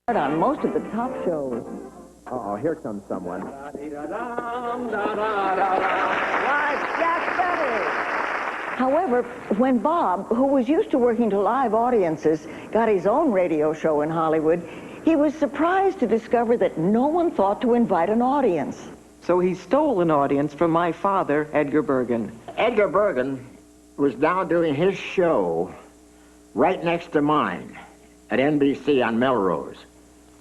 On most of the top shows. Uh-oh, here comes someone. Like Jack Benny. However, when Bob, who was used to working to live audiences, got his own radio show in Hollywood, he was surprised to discover that no one thought to invite an audience. So he stole an audience from my father, Edgar Bergen. Edgar Bergen was now doing his show right next to mine at NBC on Melrose.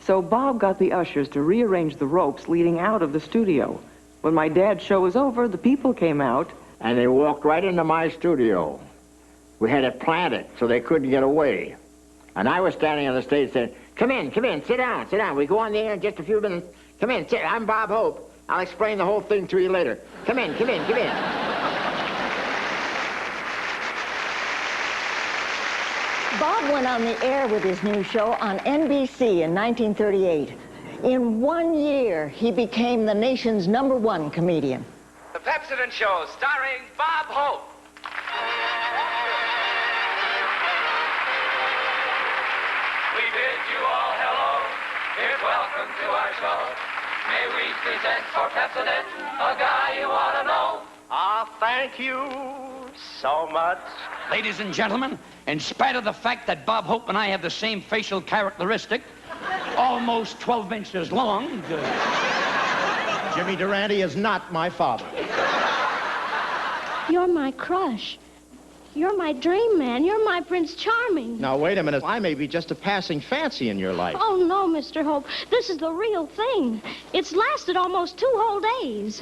So Bob got the ushers to rearrange the ropes leading out of the studio. When my dad's show was over, the people came out. And they walked right into my studio. We had it planted so they couldn't get away. And I was standing on the stage saying, come in, sit down. We go on the air in just a few minutes. Come in, sit. I'm Bob Hope. I'll explain the whole thing to you later. Come in. Bob went on the air with his new show on NBC in 1938. In 1 year, he became the nation's #1 comedian. The Pepsodent Show, starring Bob Hope. We bid you all hello. Here's welcome to our show. May we present for Pepsodent a guy you ought to know. Thank you so much. Ladies and gentlemen, in spite of the fact that Bob Hope and I have the same facial characteristic, almost 12 inches long. Jimmy Durante is not my father. You're my crush. You're my dream man. You're my Prince Charming. Now, wait a minute. I may be just a passing fancy in your life. Oh, no, Mr. Hope. This is the real thing. It's lasted almost 2 whole days.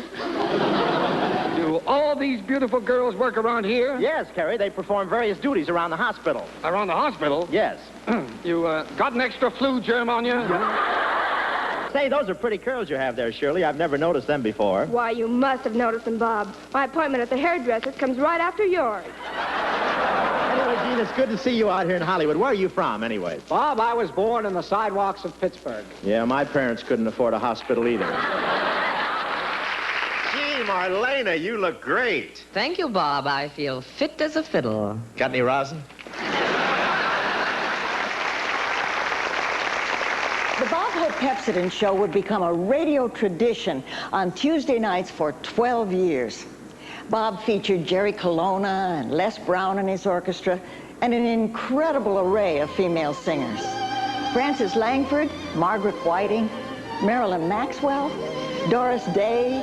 Do all these beautiful girls work around here? Yes, Carrie. They perform various duties around the hospital. Around the hospital? Yes. You got an extra flu germ on you? Say, those are pretty curls you have there, Shirley. I've never noticed them before. Why, you must have noticed them, Bob. My appointment at the hairdresser's comes right after yours. Anyway, Gene, it's good to see you out here in Hollywood. Where are you from, anyway? Bob, I was born in the sidewalks of Pittsburgh. Yeah, my parents couldn't afford a hospital either. Gee, Marlena, you look great. Thank you, Bob. I feel fit as a fiddle. Got any rosin? The Bob Hope Pepsodent Show would become a radio tradition on Tuesday nights for 12 years. Bob featured Jerry Colonna and Les Brown and his orchestra, and an incredible array of female singers. Frances Langford, Margaret Whiting, Marilyn Maxwell, Doris Day,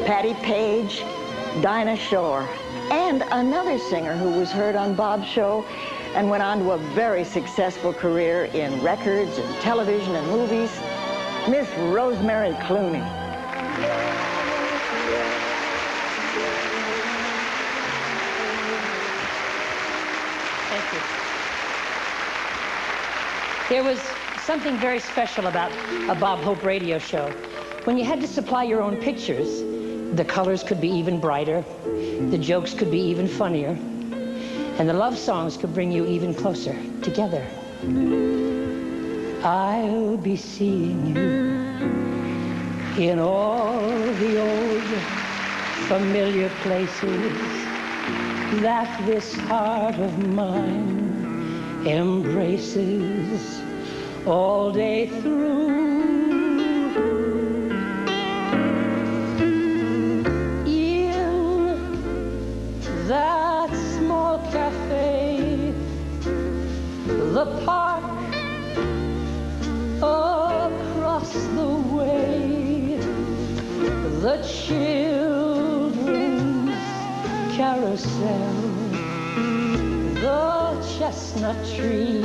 Patti Page, Dinah Shore, and another singer who was heard on Bob's show and went on to a very successful career in records and television and movies, Miss Rosemary Clooney. Thank you. There was something very special about a Bob Hope radio show. When you had to supply your own pictures, the colors could be even brighter, the jokes could be even funnier, and the love songs could bring you even closer together. I'll be seeing you in all the old familiar places that this heart of mine embraces all day through. That small cafe, the park across the way, the children's carousel, the chestnut tree,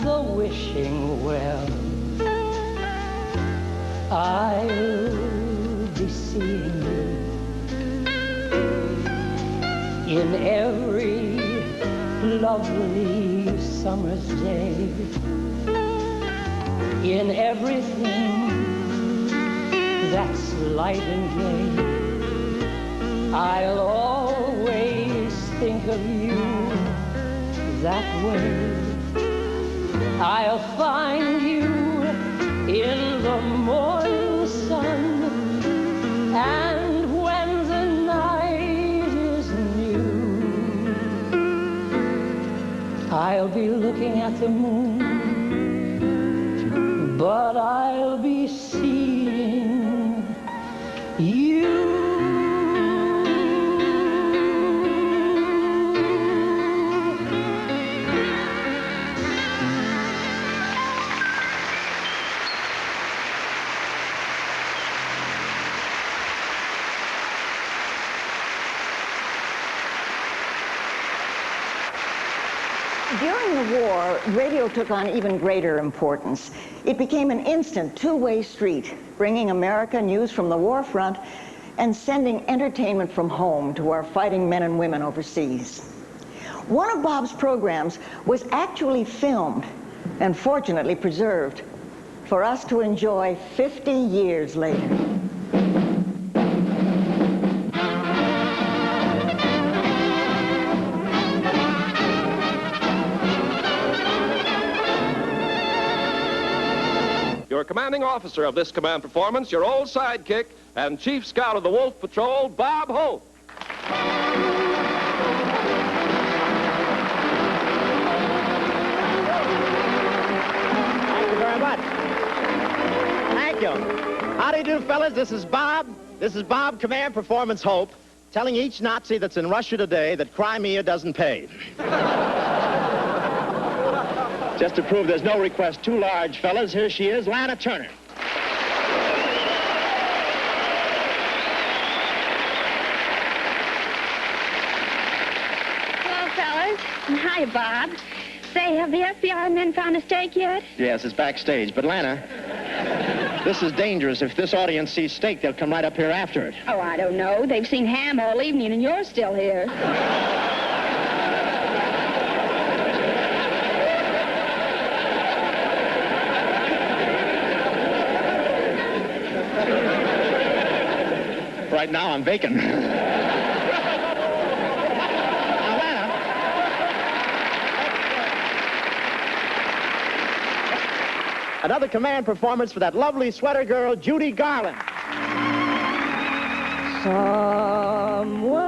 the wishing well. I'll be seeing you in every lovely summer's day, in everything that's light and gay. I'll always think of you that way. I'll find you in the morning sun, and when the night is new, I'll be looking at the moon but I'll be seeing you. During the war, radio took on even greater importance. It became an instant two-way street, bringing America news from the war front and sending entertainment from home to our fighting men and women overseas. One of Bob's programs was actually filmed and fortunately preserved for us to enjoy 50 years later. Your commanding officer of this command performance, your old sidekick and chief scout of the Wolf Patrol, Bob Hope. Thank you very much. Thank you. How do you do, fellas? This is Bob. This is Bob, Command Performance Hope, telling each Nazi that's in Russia today that Crimea doesn't pay. Just to prove there's no request too large, fellas, here she is, Lana Turner. Hello, fellas. Hi, Bob. Say, have the FBI men found a steak yet? Yes, it's backstage. But, Lana, this is dangerous. If this audience sees steak, they'll come right up here after it. Oh, I don't know. They've seen ham all evening, and you're still here. Right now, I'm bacon. Now, Lana. Another command performance for that lovely sweater girl, Judy Garland. Somewhere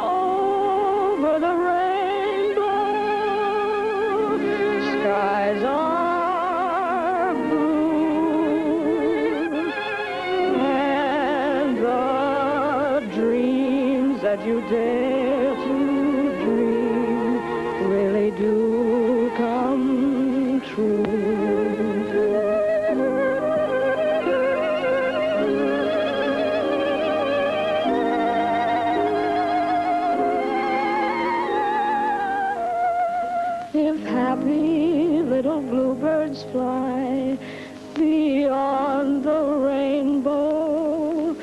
over the rainbow, skies are blue, and the dreams that you dare to dream really do come true. If happy little bluebirds fly beyond the rainbow,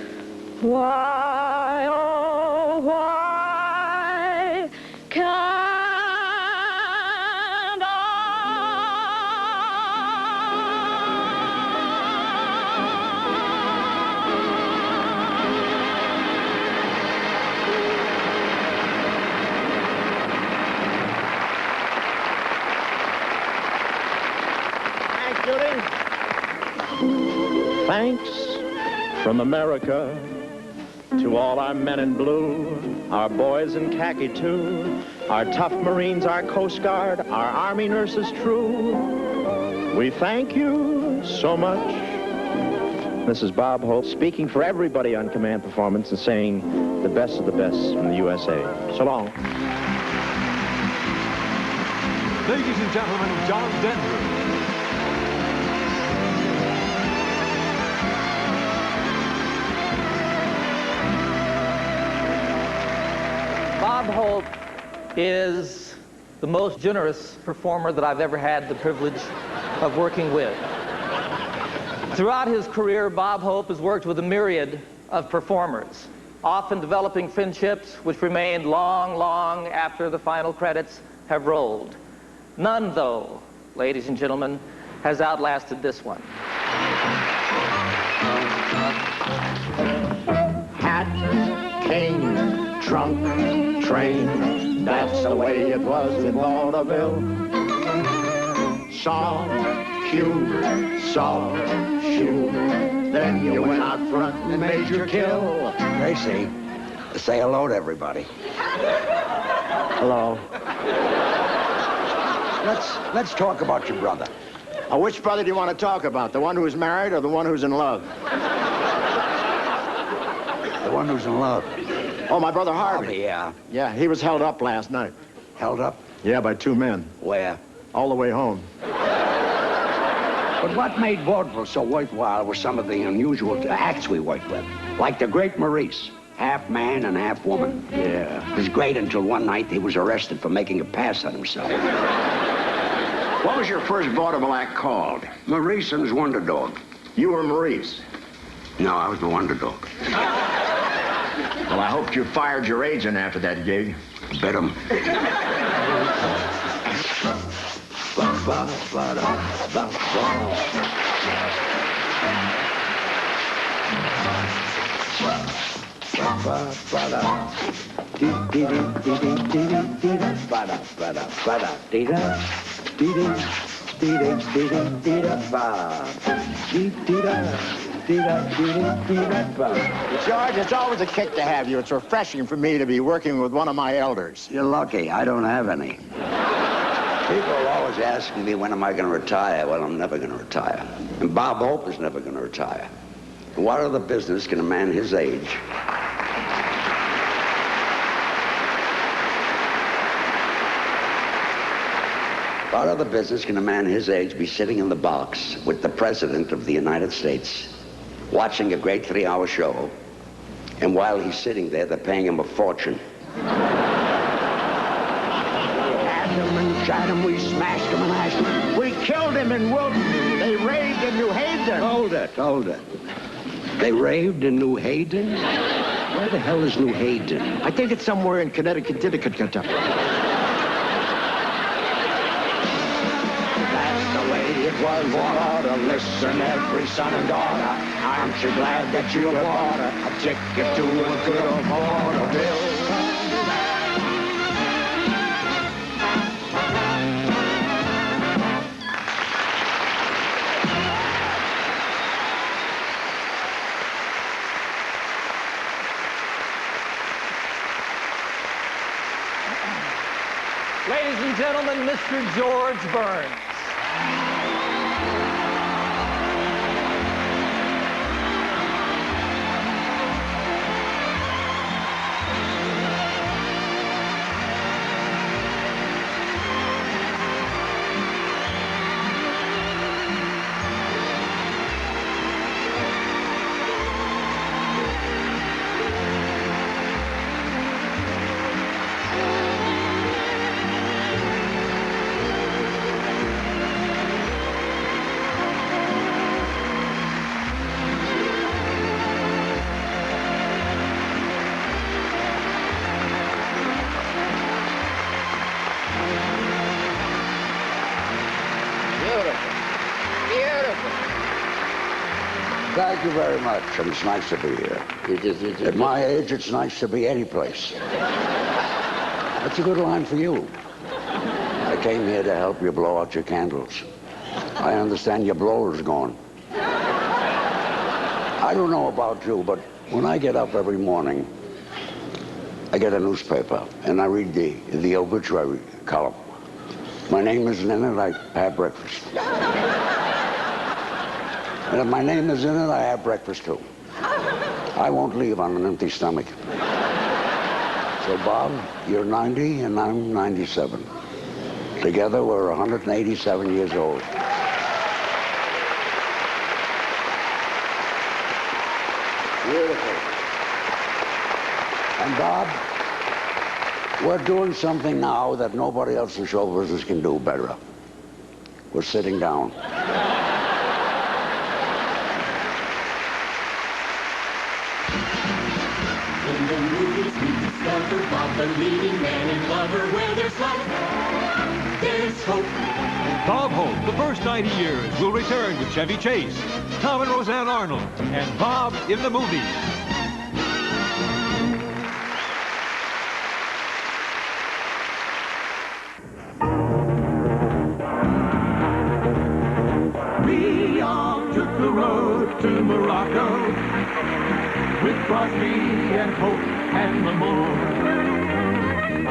why, oh, why can't Thanks, Judy. Thanks from America to all our men in blue, our boys in khaki too, our tough Marines, our Coast Guard, our Army nurses true. We thank you so much. This is Bob Hope speaking for everybody on Command Performance and saying the best of the best from the USA. So long. Ladies and gentlemen, John Denver. Bob Hope is the most generous performer that I've ever had the privilege of working with. Throughout his career, Bob Hope has worked with a myriad of performers, often developing friendships which remained long, long after the final credits have rolled. None, though, ladies and gentlemen, has outlasted this one. Hat, cane, trunk, train, that's the way it was in vaudeville. Song, cue, saw, shoe, then you went out front and made your kill. Gracie, say hello to everybody. Hello. Let's talk about your brother. Which brother do you want to talk about? The one who's married or the one who's in love? The one who's in love. Oh, my brother Harvey. Harvey, yeah. Yeah, he was held up last night. Held up? Yeah, by 2 men. Where? All the way home. But what made vaudeville so worthwhile was some of the unusual acts we worked with. Like the great Maurice, half man and half woman. Yeah. It was great until one night he was arrested for making a pass at himself. What was your first vaudeville act called? Maurice and his Wonder Dog. You were Maurice? No, I was the Wonder Dog. Well, I hope you fired your agent after that gig. Bet him. George, it's always a kick to have you. It's refreshing for me to be working with one of my elders. You're lucky. I don't have any. People are always asking me, when am I going to retire? Well, I'm never going to retire. And Bob Hope is never going to retire. And what other business can a man his age What other business can a man his age be sitting in the box with the President of the United States, watching a great 3-hour show, and while he's sitting there, they're paying him a fortune? Had him and shot him, we smashed him and ashed him. We killed him in Wilton. They raved in New Haven. Hold it. They raved in New Haven? Where the hell is New Haven? I think it's somewhere in Connecticut, Kentucky. It was water, listen, every son and daughter. Aren't you glad that you bought a ticket to a good old vaudeville? Ladies and gentlemen, Mr. George Burns. Thank you very much, and it's nice to be here. At my age, it's nice to be any place. That's a good line for you. I came here to help you blow out your candles. I understand your blower's gone. I don't know about you, but when I get up every morning, I get a newspaper, and I read the obituary column. My name isn't in it, I have breakfast. And if my name is in it, I have breakfast too. I won't leave on an empty stomach. So, Bob, you're 90 and I'm 97. Together, we're 187 years old. Beautiful. And, Bob, we're doing something now that nobody else in show business can do better. We're sitting down. In the movies we discover Bob, the leading man and lover. Where there's life, there's hope. Bob Hope, the first 90 years, will return with Chevy Chase, Tom and Roseanne Arnold, and Bob in the movies. We all took the road to Morocco with Crosby and Hope and Lamore,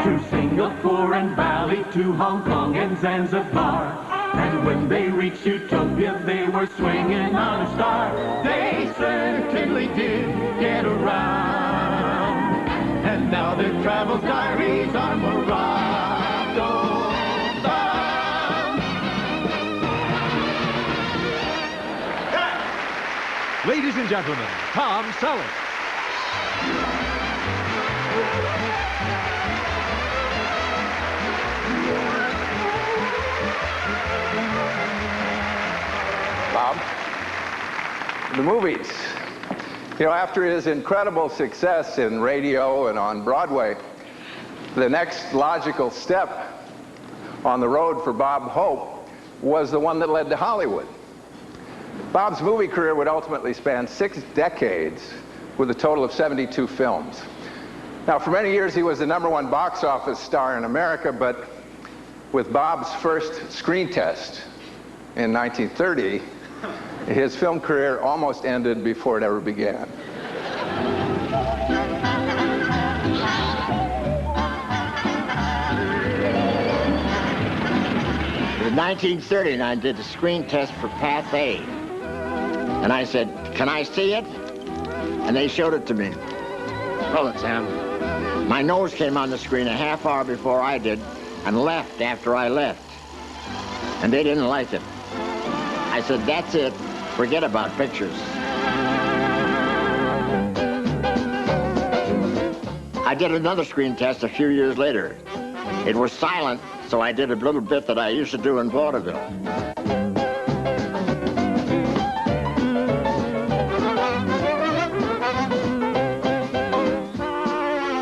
to Singapore and Bali, to Hong Kong and Zanzibar. And when they reached Utopia, they were swinging on a star. They certainly did get around. And now their travel diaries are Morocco bound. Ladies and gentlemen, Tom Selleck. Bob, the movies. You know, after his incredible success in radio and on Broadway, the next logical step on the road for Bob Hope was the one that led to Hollywood. Bob's movie career would ultimately span 6 decades with a total of 72 films. Now, for many years, he was the #1 box office star in America, but with Bob's first screen test in 1930, his film career almost ended before it ever began. In 1930, I did a screen test for Pathé. And I said, "Can I see it?" And they showed it to me. Roll it, Sam. My nose came on the screen a half hour before I did and left after I left. And they didn't like it. I said, "That's it. Forget about pictures." I did another screen test a few years later. It was silent, so I did a little bit that I used to do in vaudeville.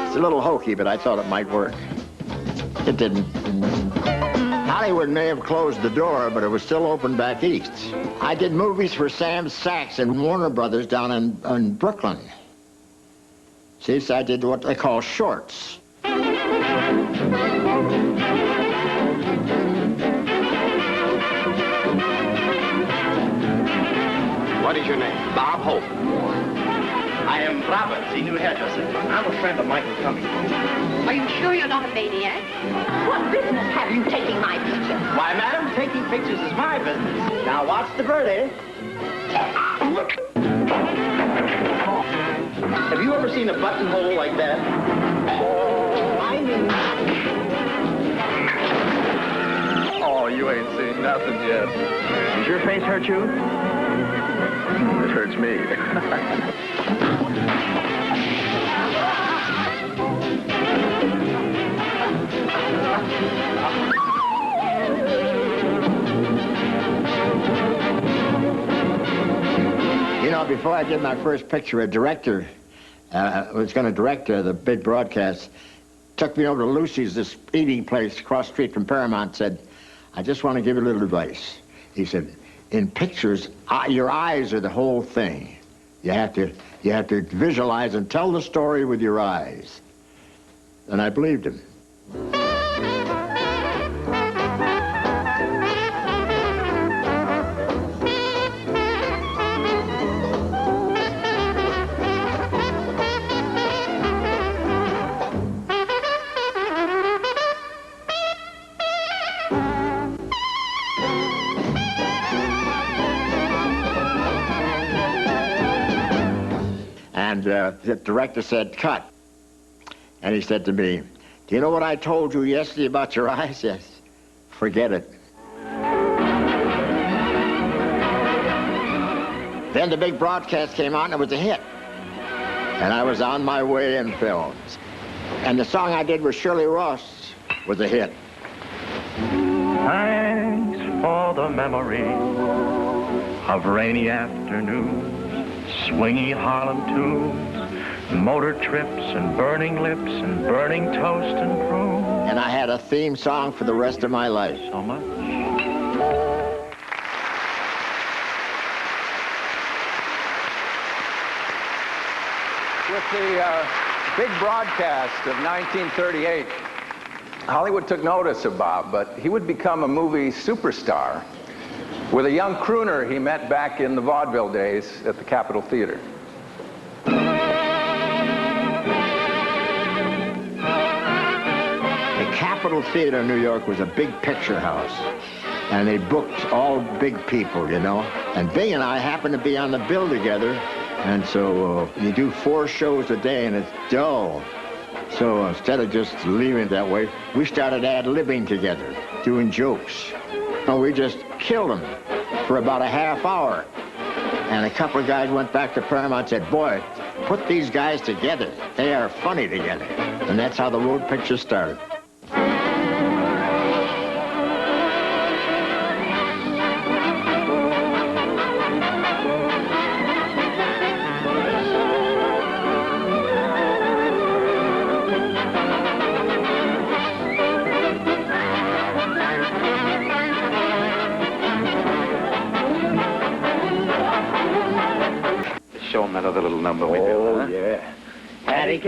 It's a little hokey, but I thought it might work. It didn't. Hollywood may have closed the door, but it was still open back east. I did movies for Sam Sachs and Warner Brothers down in Brooklyn. See, so I did what they call shorts. What is your name? Bob Hope. I am Robert, the new hairdresser. I'm a friend of Michael Cummings. Are you sure you're not a maniac? What business have you taking my picture? Why, madam, taking pictures is my business. Now watch the birdie. Have you ever seen a buttonhole like that? I mean... Oh, you ain't seen nothing yet. Does your face hurt you? It hurts me. You know, before I did my first picture, a director was going to direct the big broadcast, took me over to Lucy's, this eating place across the street from Paramount, said, "I just want to give you a little advice." He said, "In pictures, your eyes are the whole thing. You have to visualize and tell the story with your eyes." And I believed him. And the director said, "Cut." And he said to me, "Do you know what I told you yesterday about your eyes?" Yes. "Forget it." Then the big broadcast came on and it was a hit. And I was on my way in films. And the song I did with Shirley Ross was a hit. Thanks for the memory of rainy afternoons, swingy Harlem tunes, motor trips and burning lips and burning toast and prunes. And I had a theme song for the rest of my life. So much. With the big broadcast of 1938, Hollywood took notice of Bob, but he would become a movie superstar with a young crooner he met back in the vaudeville days at the Capitol Theater. The Capitol Theater in New York was a big picture house. And they booked all big people, you know. And Bing and I happened to be on the bill together. And so you do 4 shows a day, and it's dull. So instead of just leaving it that way, we started ad-libbing together, doing jokes. And we just killed them for about a half hour. And a couple of guys went back to Paramount and said, boy, put these guys together. They are funny together. And that's how the road picture started. Show them that other little number we do, huh? Yeah. Patty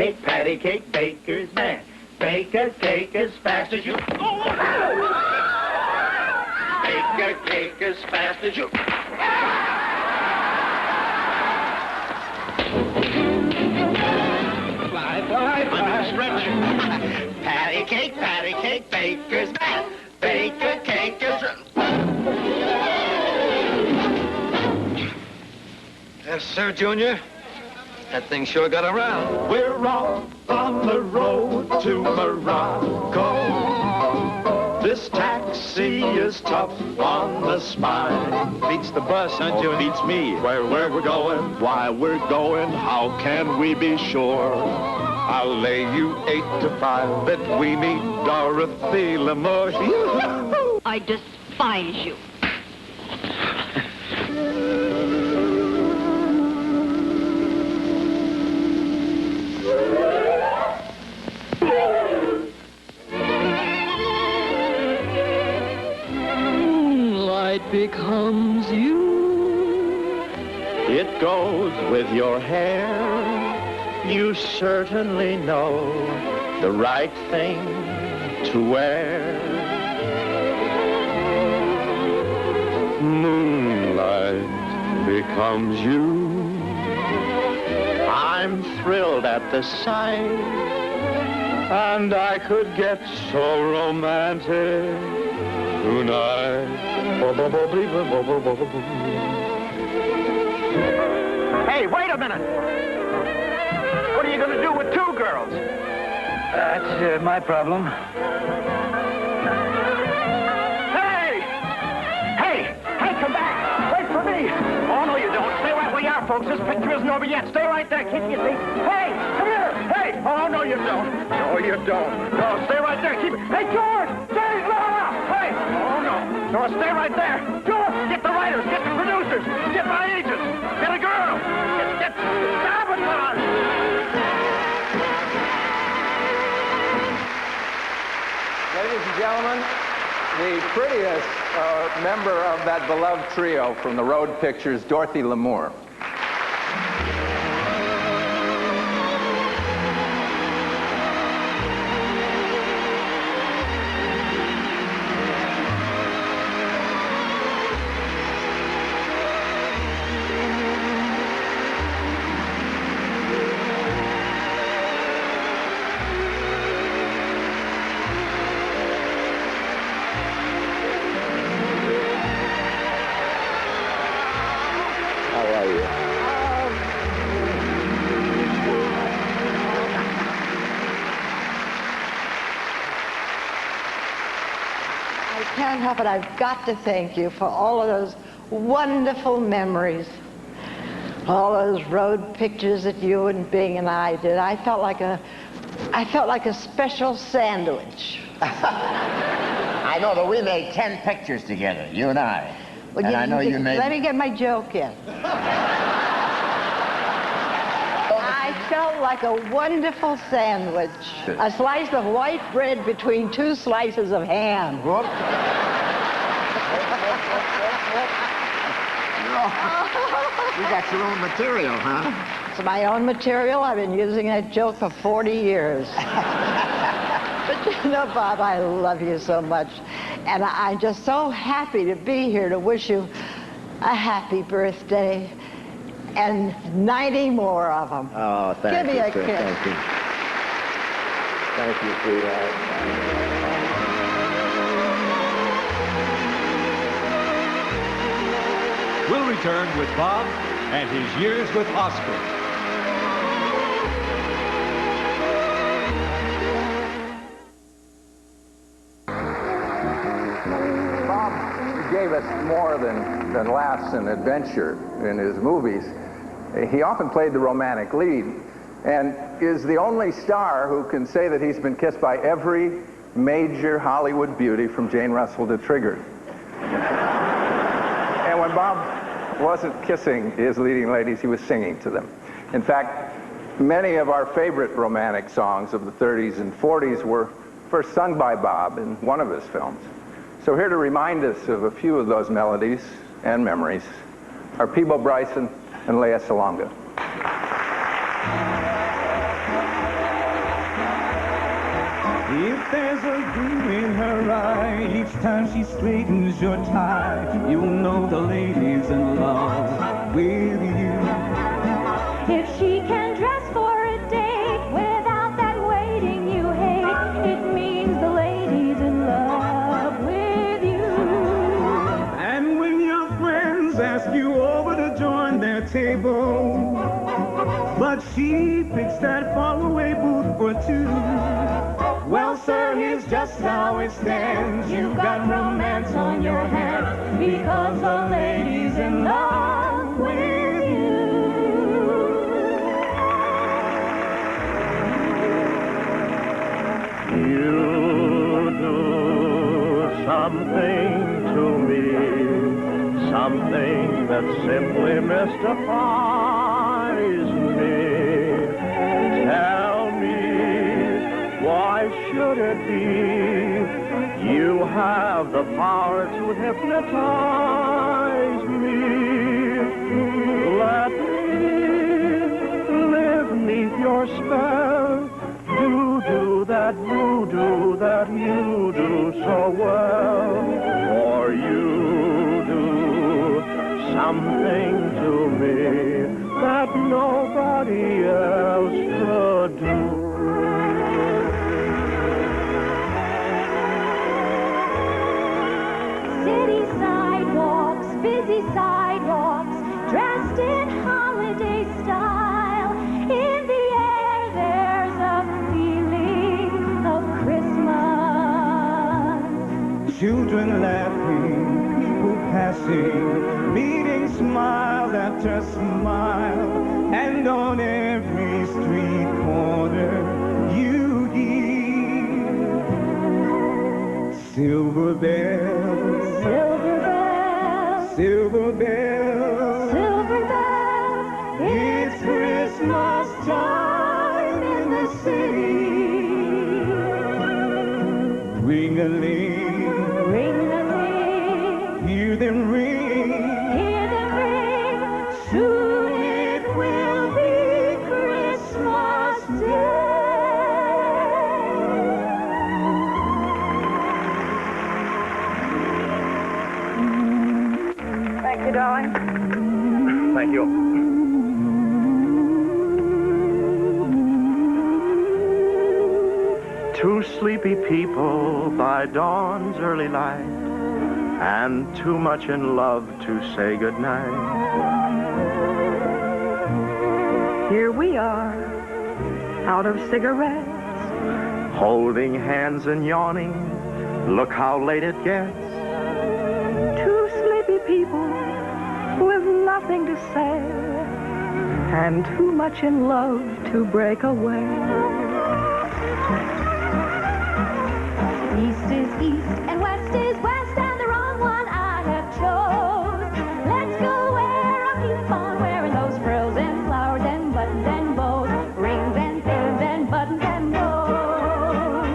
cake, baker's man. Bake a cake as fast as you... Bake a cake as fast as you... Fly, stretch. Patty cake, baker's man. Bake a cake as... Yes, sir, Junior. That thing sure got around. We're off on the road to Morocco. This taxi is tough on the spine. Beats the bus, huh, Junior? Beats me. Where we're going, why we're going, how can we be sure? I'll lay you 8 to 5 that we meet Dorothy Lamour. I despise you. Light becomes you. It goes with your hair. You certainly know the right thing to wear. Moonlight becomes you. I'm thrilled at the sight, and I could get so romantic tonight. Hey, wait a minute! What are you going to do with 2 girls? That's my problem. Hey! Hey! Hey, come back! Wait for me! Oh, no, you don't. Stay right where you are, folks. This picture isn't over yet. Stay right there, kid, you see? Hey! Come here! Hey! Oh, no, you don't. No, you don't. No, stay right there. Keep it. Hey, George! Stay! Laura! Hey! Oh, no. No, stay right there. George! Get the writers. Get the producers. Get my agents. Get a girl. Get sabotage. Ladies and gentlemen, the prettiest member of that beloved trio from the Road Pictures, Dorothy Lamour. Can't help it. I've got to thank you for all of those wonderful memories. All those road pictures that you and Bing and I did. I felt like a special sandwich. I know that we made 10 pictures together, you and I. Well, and I know you made... Let me get my joke in. I felt like a wonderful sandwich. A slice of white bread between 2 slices of ham. You got your own material, huh? It's my own material. I've been using that joke for 40 years. But you know, Bob, I love you so much. And I'm just so happy to be here to wish you a happy birthday and 90 more of them. Oh, thank you. Give me a kiss. Thank you. Thank you, sweetheart. We'll return with Bob and his years with Oscar. Bob gave us more than laughs and adventure in his movies. He often played the romantic lead and is the only star who can say that he's been kissed by every major Hollywood beauty from Jane Russell to Trigger. And when Bob wasn't kissing his leading ladies, he was singing to them. In fact, many of our favorite romantic songs of the 30s and 40s were first sung by Bob in one of his films. So here to remind us of a few of those melodies and memories are Peabo Bryson and Lea Salonga. If there's a gleam in her eye, each time she straightens your tie, you'll know the lady's in love with you. If she can dress for a date without that waiting you hate, it means the lady's in love with you. And when your friends ask you over to join their table, but she picks that faraway booth for two, well, sir, here's just how it stands. You've got romance on your hands because the lady's in love with you. You do something to me, something that simply mystifies me. Tell me, why should it be you have the power to hypnotize me? Let me live neath your spell. Do that voodoo that you do so well. For you do something to me that nobody else could do. City sidewalks, busy sidewalks, dressed in holiday style. In the air there's a feeling of Christmas. Children laughing, people passing, meeting smile after smile, and on every street corner you hear silver bells, silver bells, silver bells, silver bells. It's Christmas time in the city. Ring-a-ling, ring-a-ling, hear them ring, hear them ring. Soon it will be Christmas Day. Thank you, darling. Thank you. Two sleepy people by dawn's early light, and too much in love to say goodnight. Here we are, out of cigarettes, Holding hands and yawning, look how late it gets. two sleepy people with nothing to say, and too much in love to break away. East is east and west is west, and the wrong one I have chose. Let's go where I keep on wearing those frills and flowers and buttons and bows, rings and pins and buttons and bows.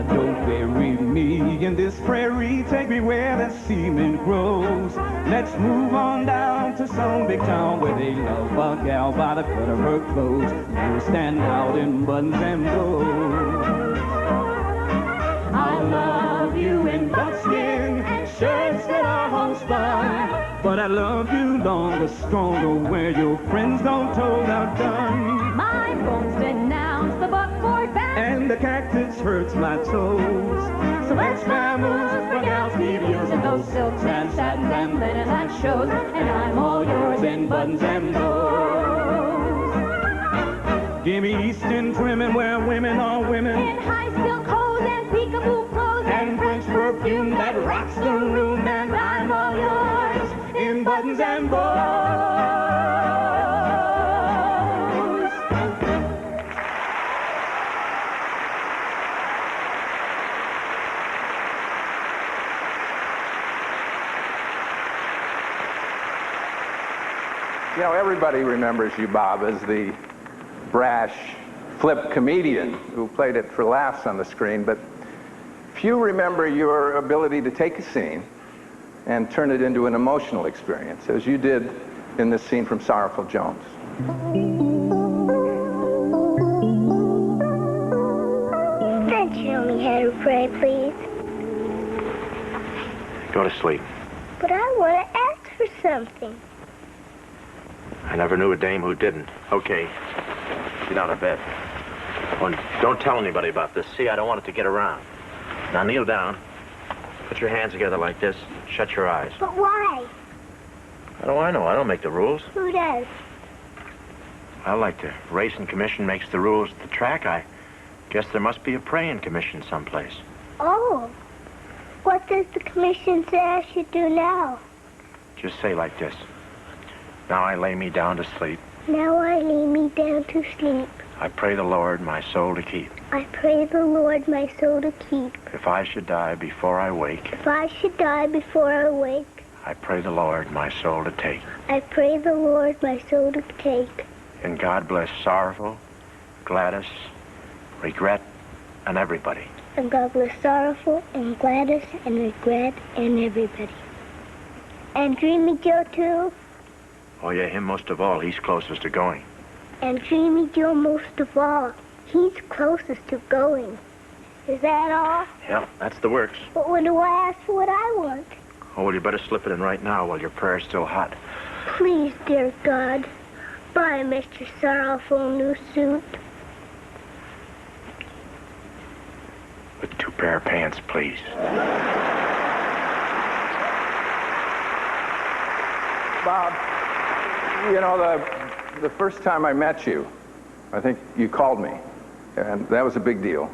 Don't bury me in this prairie, take me where the semen grows. Let's move on down to some big town where they love a gal by the cut of her clothes. We'll stand out in buttons and bows. I love you in buckskin and shirts that are homespun, but I love you longer, stronger, where your friends don't hold out guns. My bones denounce the buckboard band. and the cactus hurts my toes. So let's vamoose where gals keep using those silks and satins and linen that shows. And I'm all yours in buttons and bows. Give me Eastern trimming where women are women. In high silk hose and peekaboo clothes. And French perfume that rocks the room. And I'm all yours in buttons and bows. You know, everybody remembers you, Bob, as the brash, flip comedian who played it for laughs on the screen, but few remember your ability to take a scene and turn it into an emotional experience, as you did in this scene from Sorrowful Jones. Then show me how to pray, please. Go to sleep. But I want to ask for something. I never knew a dame who didn't. Okay, get out of bed. Oh, and don't tell anybody about this. See, I don't want it to get around. Now kneel down. Put your hands together like this. Shut your eyes. But why? How do I know? I don't make the rules. Who does? Well, like the racing commission makes the rules at the track, I guess there must be a praying commission someplace. Oh. What does the commission say I should do now? Just say like this. Now I lay me down to sleep. Now I lay me down to sleep. I pray the Lord my soul to keep. I pray the Lord my soul to keep. If I should die before I wake, If I should die before I wake, I pray the Lord my soul to take. I pray the Lord my soul to take. And God bless Sorrowful, Gladys, Regret, and everybody. And God bless Sorrowful and Gladys and Regret and everybody. And Dreamy Joe too. Oh, yeah, him most of all. He's closest to going. And Dreamy Joe most of all. He's closest to going. Is that all? Yeah, that's the works. But when do I ask for what I want? Oh, well, you better slip it in right now while your prayer's still hot. Please, dear God, buy Mr. Sorrowful a new suit. With 2 pair of pants, please. Bob, you know, the first time I met you, I think you called me, and that was a big deal,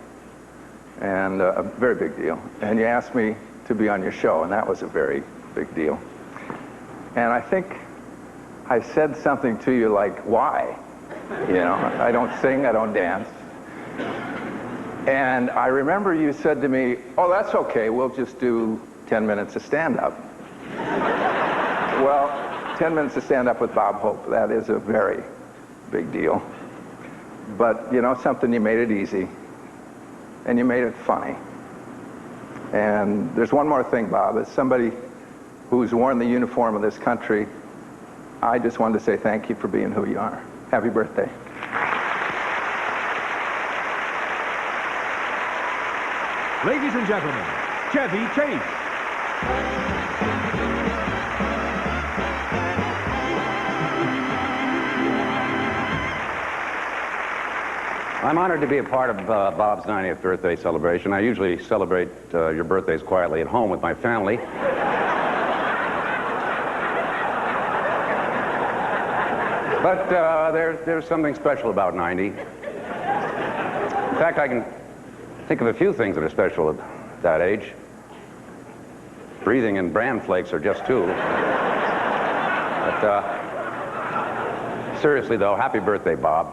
and a very big deal. And you asked me to be on your show, and that was a very big deal. And I think I said something to you like, why? You know, I don't sing, I don't dance. And I remember you said to me, oh, that's okay, we'll just do 10 minutes of stand-up. Well, 10 minutes to stand up with Bob Hope, that is a very big deal. But, you know something, you made it easy. And you made it funny. And there's one more thing, Bob. As somebody who's worn the uniform of this country, I just wanted to say thank you for being who you are. Happy birthday. Ladies and gentlemen, Chevy Chase. I'm honored to be a part of Bob's 90th birthday celebration. I usually celebrate your birthdays quietly at home with my family. But there's something special about 90. In fact, I can think of a few things that are special at that age. Breathing in bran flakes are just 2. But seriously, though, happy birthday, Bob.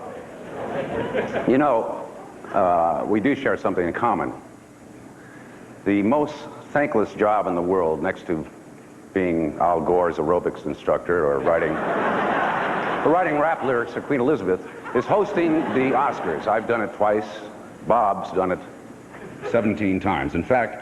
You know, we do share something in common. The most thankless job in the world, next to being Al Gore's aerobics instructor or writing rap lyrics for Queen Elizabeth, is hosting the Oscars. I've done it twice. Bob's done it 17 times. In fact,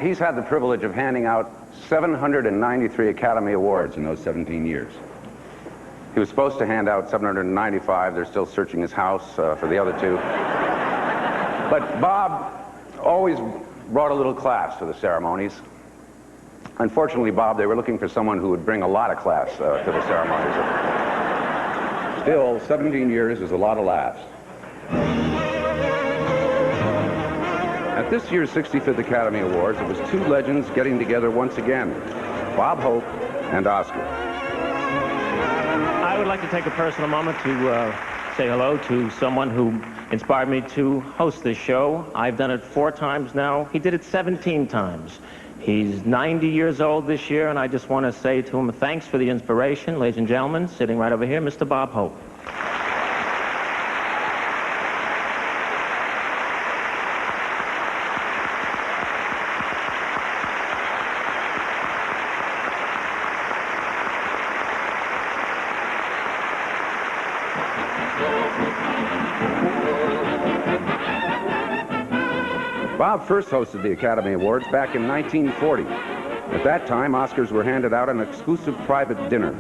he's had the privilege of handing out 793 Academy Awards in those 17 years. He was supposed to hand out 795. They're still searching his house for the other 2. But Bob always brought a little class to the ceremonies. Unfortunately, Bob, they were looking for someone who would bring a lot of class to the ceremonies. Still, 17 years is a lot of laughs. At this year's 65th Academy Awards, it was two legends getting together once again, Bob Hope and Oscar. I would like to take a personal moment to say hello to someone who inspired me to host this show. I've done it 4 times now. He did it 17 times. He's 90 years old this year, and I just want to say to him, thanks for the inspiration. Ladies and gentlemen, sitting right over here, Mr. Bob Hope. Bob first hosted the Academy Awards back in 1940. At that time, Oscars were handed out an exclusive private dinner.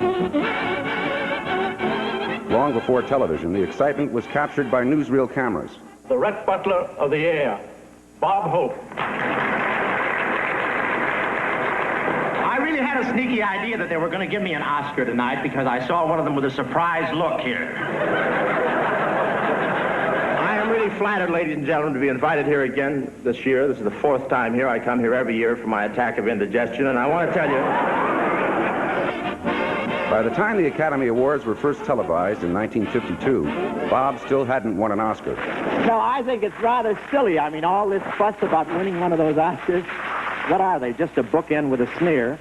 Long before television, the excitement was captured by newsreel cameras. The Rhett Butler of the air, Bob Hope. I really had a sneaky idea that they were going to give me an Oscar tonight because I saw one of them with a surprised look here. I am really flattered, ladies and gentlemen, to be invited here again this year. This is the 4th time here. I come here every year for my attack of indigestion, and I want to tell you... By the time the Academy Awards were first televised in 1952, Bob still hadn't won an Oscar. No, I think it's rather silly. I mean, all this fuss about winning one of those Oscars, what are they, just a bookend with a sneer?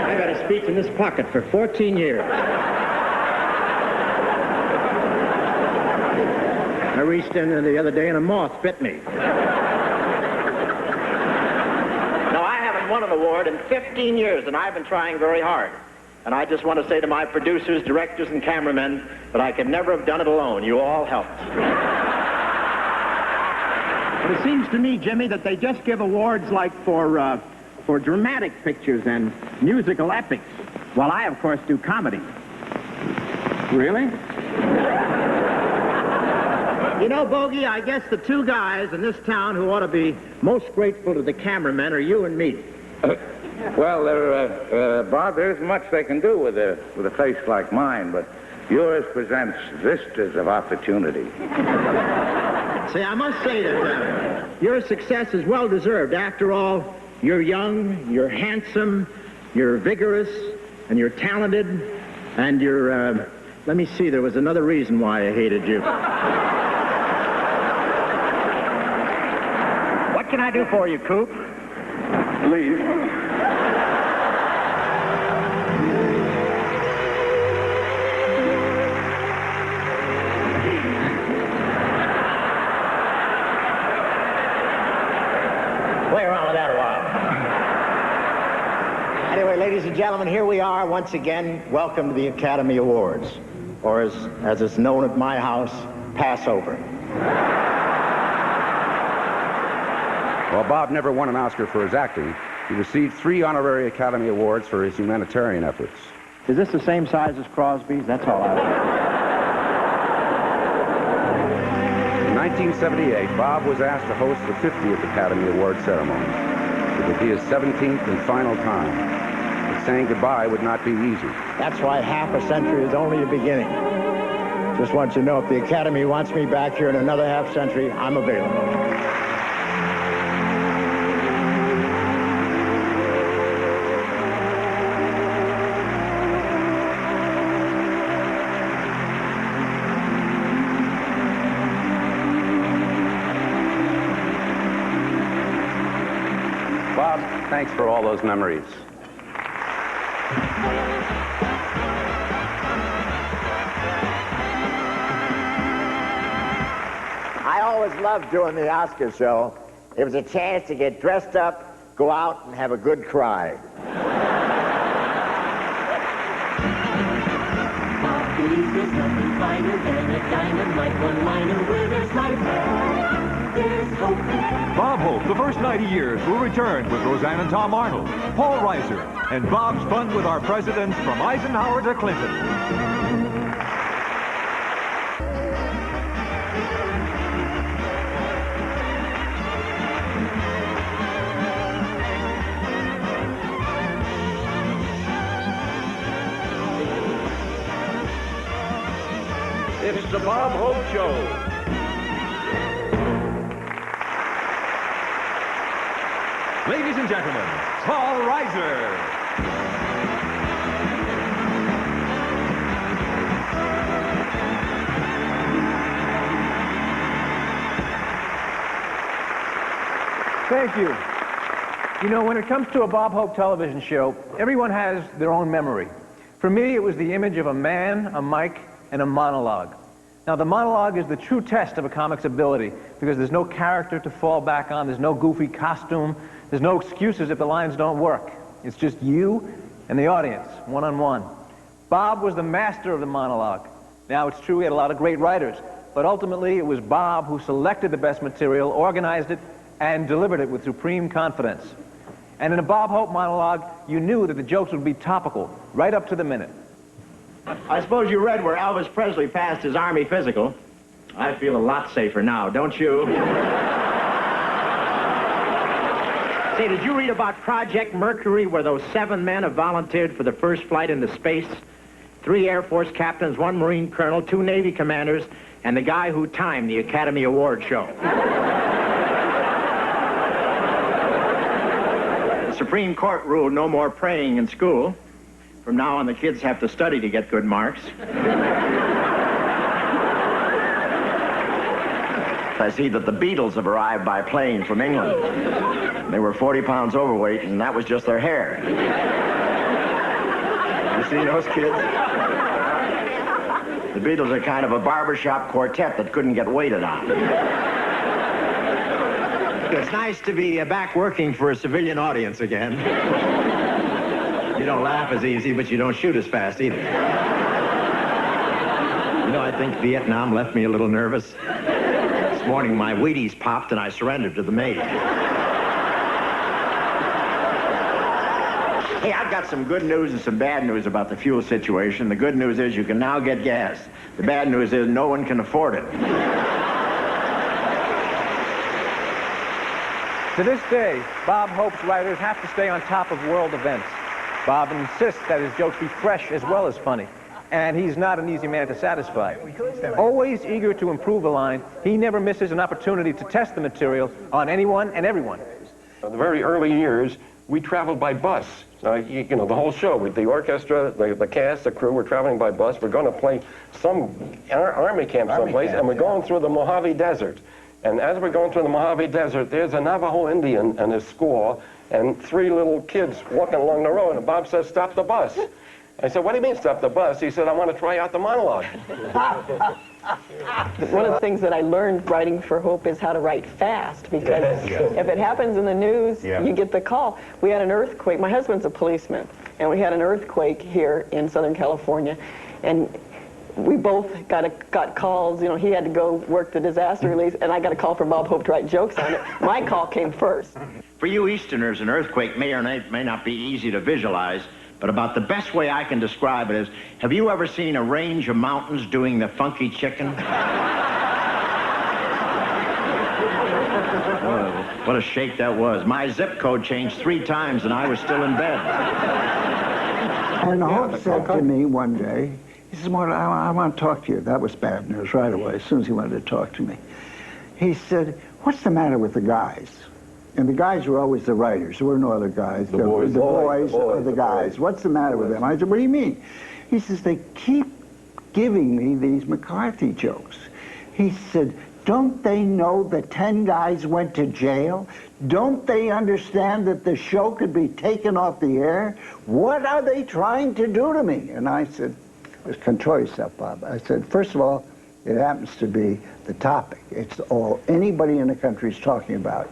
I got a speech in this pocket for 14 years. I reached in there the other day and a moth bit me. No, I haven't won an award in 15 years, and I've been trying very hard. And I just want to say to my producers, directors, and cameramen that I could never have done it alone. You all helped. But it seems to me, Jimmy, that they just give awards like for dramatic pictures and musical epics, while I, of course, do comedy. Really? You know, Bogey, I guess the two guys in this town who ought to be most grateful to the cameramen are you and me. Well, Bob, there isn't much they can do with a face like mine, but yours presents vistas of opportunity. See, I must say that your success is well-deserved. After all, you're young, you're handsome, you're vigorous, and you're talented, and you're, let me see, there was another reason why I hated you. What can I do for you, Coop? Leave. Play around with that a while. Anyway, ladies and gentlemen, here we are once again. Welcome to the Academy Awards, or as it's known at my house, Passover. While Bob never won an Oscar for his acting, he received 3 honorary Academy Awards for his humanitarian efforts. Is this the same size as Crosby's? That's all I want. In 1978, Bob was asked to host the 50th Academy Award ceremony. It would be his 17th and final time. But saying goodbye would not be easy. That's why half a century is only the beginning. Just want you to know, if the Academy wants me back here in another half century, I'm available. Bob, thanks for all those memories. I always loved doing the Oscar show. It was a chance to get dressed up, go out, and have a good cry. There's nothing finer than a dynamite one-liner where there's life. There's hope. Bob Hope, the first 90 years, will return with Roseanne and Tom Arnold, Paul Reiser, and Bob's Fun with Our Presidents from Eisenhower to Clinton. It's the Bob Hope Show. Ladies and gentlemen, Paul Reiser. Thank you. You know, when it comes to a Bob Hope television show, everyone has their own memory. For me, it was the image of a man, a mic, and a monologue. Now, the monologue is the true test of a comic's ability because there's no character to fall back on, there's no goofy costume, there's no excuses if the lines don't work. It's just you and the audience, one-on-one. Bob was the master of the monologue. Now, it's true he had a lot of great writers, but ultimately it was Bob who selected the best material, organized it, and delivered it with supreme confidence. And in a Bob Hope monologue, you knew that the jokes would be topical, right up to the minute. I suppose you read where Elvis Presley passed his Army physical. I feel a lot safer now, don't you? Say, did you read about Project Mercury, where those 7 men have volunteered for the first flight into space? 3 Air Force captains, 1 Marine colonel, 2 Navy commanders, and the guy who timed the Academy Award show. The Supreme Court ruled no more praying in school. From now on, the kids have to study to get good marks. I see that the Beatles have arrived by plane from England. They were 40 pounds overweight, and that was just their hair. You see those kids? The Beatles are kind of a barbershop quartet that couldn't get waited on. It's nice to be back working for a civilian audience again. You don't laugh as easy, but you don't shoot as fast either. You know, I think Vietnam left me a little nervous. This morning, my Wheaties popped, and I surrendered to the maid. Hey, I've got some good news and some bad news about the fuel situation. The good news is you can now get gas. The bad news is no one can afford it. To this day, Bob Hope's writers have to stay on top of world events. Bob insists that his jokes be fresh as well as funny. And he's not an easy man to satisfy. Always eager to improve a line, he never misses an opportunity to test the material on anyone and everyone. In the very early years, we traveled by bus. You know, the whole show, with the orchestra, the cast, the crew, we're traveling by bus. We're going to play some army camp someplace, and we're going through the Mojave Desert. And as we're going through the Mojave Desert, there's a Navajo Indian and his squaw, and 3 little kids walking along the road, and Bob says, "Stop the bus." I said, "What do you mean, stop the bus?" He said, "I want to try out the monologue." One of the things that I learned writing for Hope is how to write fast, because if it happens in the news, you get the call. We had an earthquake. My husband's a policeman, and we had an earthquake here in Southern California, and we both got calls. You know, he had to go work the disaster relief, and I got a call from Bob Hope to write jokes on it. My call came first. For you Easterners, an earthquake may or may not be easy to visualize, but about the best way I can describe it is, have you ever seen a range of mountains doing the funky chicken? Oh, what a shake that was. My zip code changed 3 times, and I was still in bed. And Hope said to me one day, he says, "Marty, I want to talk to you." That was bad news right away, as soon as he wanted to talk to me. He said, "What's the matter with the guys?" And the guys were always the writers. There were no other guys. The boys or the guys. What's the matter with them? I said, "What do you mean?" He says, "They keep giving me these McCarthy jokes." He said, "Don't they know that 10 guys went to jail? Don't they understand that the show could be taken off the air? What are they trying to do to me?" And I said, "Control yourself, Bob." I said, "First of all, it happens to be the topic. It's all anybody in the country is talking about."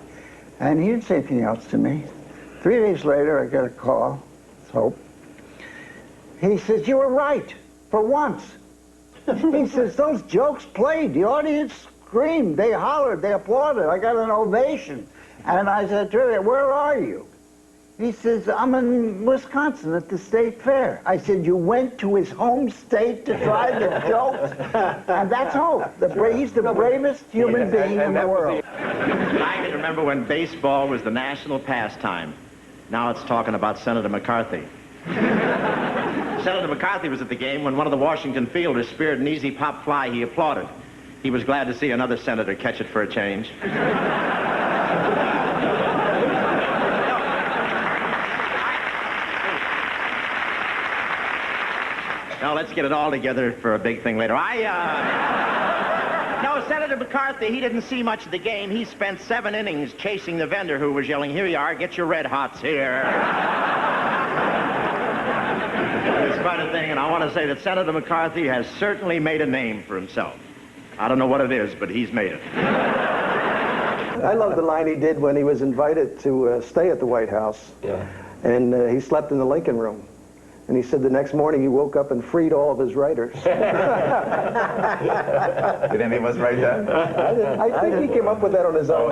And he didn't say anything else to me. 3 days later, I got a call. Hope. He says, "You were right, for once." He says, "Those jokes played. The audience screamed. They hollered. They applauded. I got an ovation." And I said to him, "Where are you?" He says, "I'm in Wisconsin at the state fair." I said, "You went to his home state to try the jokes?" And that's Hope. He's the bravest human being in the world. I can remember when baseball was the national pastime. Now it's talking about Senator McCarthy. Senator McCarthy was at the game when one of the Washington fielders speared an easy pop fly. He applauded. He was glad to see another senator catch it for a change. No, let's get it all together for a big thing later. No, Senator McCarthy, he didn't see much of the game. He spent 7 innings chasing the vendor who was yelling, "Here you are, get your Red Hots here." This kind of thing, and I want to say that Senator McCarthy has certainly made a name for himself. I don't know what it is, but he's made it. I love the line he did when he was invited to stay at the White House. Yeah. And he slept in the Lincoln Room. And he said the next morning he woke up and freed all of his writers. Did any of us write that? I think he came up with that on his own.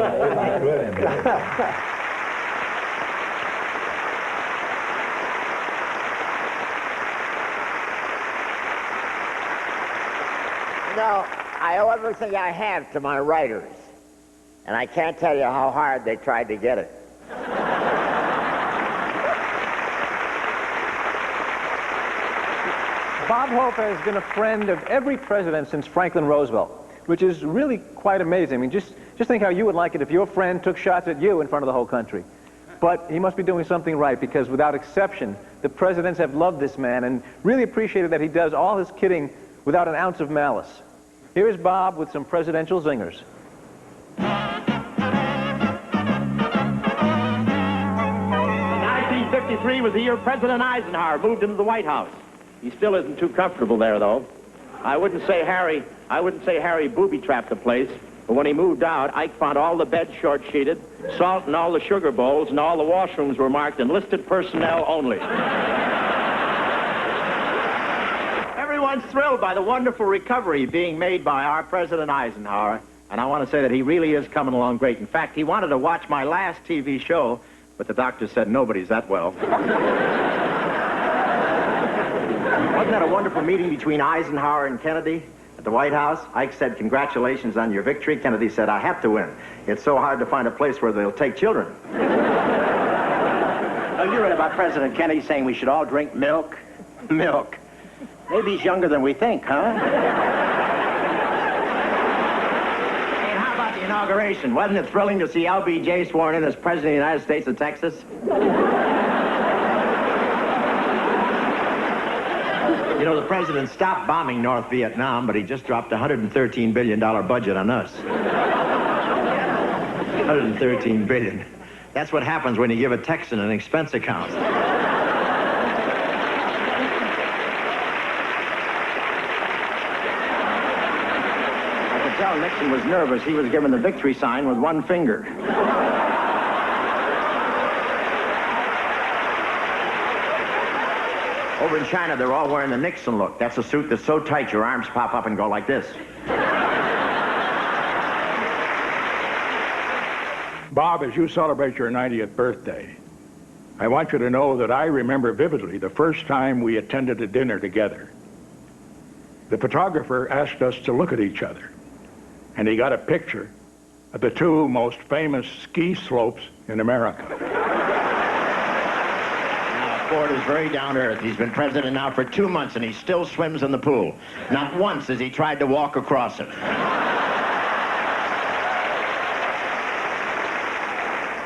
No, I owe everything I have to my writers. And I can't tell you how hard they tried to get it. Bob Hope has been a friend of every president since Franklin Roosevelt, which is really quite amazing. I mean, just think how you would like it if your friend took shots at you in front of the whole country. But he must be doing something right, because without exception, the presidents have loved this man and really appreciated that he does all his kidding without an ounce of malice. Here is Bob with some presidential zingers. 1953 was the year President Eisenhower moved into the White House. He still isn't too comfortable there, though. I wouldn't say Harry booby-trapped the place, but when he moved out, Ike found all the beds short-sheeted, salt in all the sugar bowls, and all the washrooms were marked enlisted personnel only. Everyone's thrilled by the wonderful recovery being made by our President Eisenhower, and I want to say that he really is coming along great. In fact, he wanted to watch my last TV show, but the doctor said nobody's that well. Wasn't that a wonderful meeting between Eisenhower and Kennedy at the White House? Ike said, "Congratulations on your victory." Kennedy said, "I have to win. It's so hard to find a place where they'll take children." Oh, you read about President Kennedy saying we should all drink milk? Milk. Maybe he's younger than we think, huh? Hey, how about the inauguration? Wasn't it thrilling to see LBJ sworn in as President of the United States of Texas? You know, the president stopped bombing North Vietnam, but he just dropped a $113 billion budget on us. $113 billion. That's what happens when you give a Texan an expense account. I could tell Nixon was nervous. He was given the victory sign with one finger. Over in China, they're all wearing the Nixon look. That's a suit that's so tight your arms pop up and go like this. Bob, as you celebrate your 90th birthday, I want you to know that I remember vividly the first time we attended a dinner together. The photographer asked us to look at each other, and he got a picture of the 2 most famous ski slopes in America. Ford is very down to earth. He's been president now for 2 months, and he still swims in the pool. Not once has he tried to walk across it.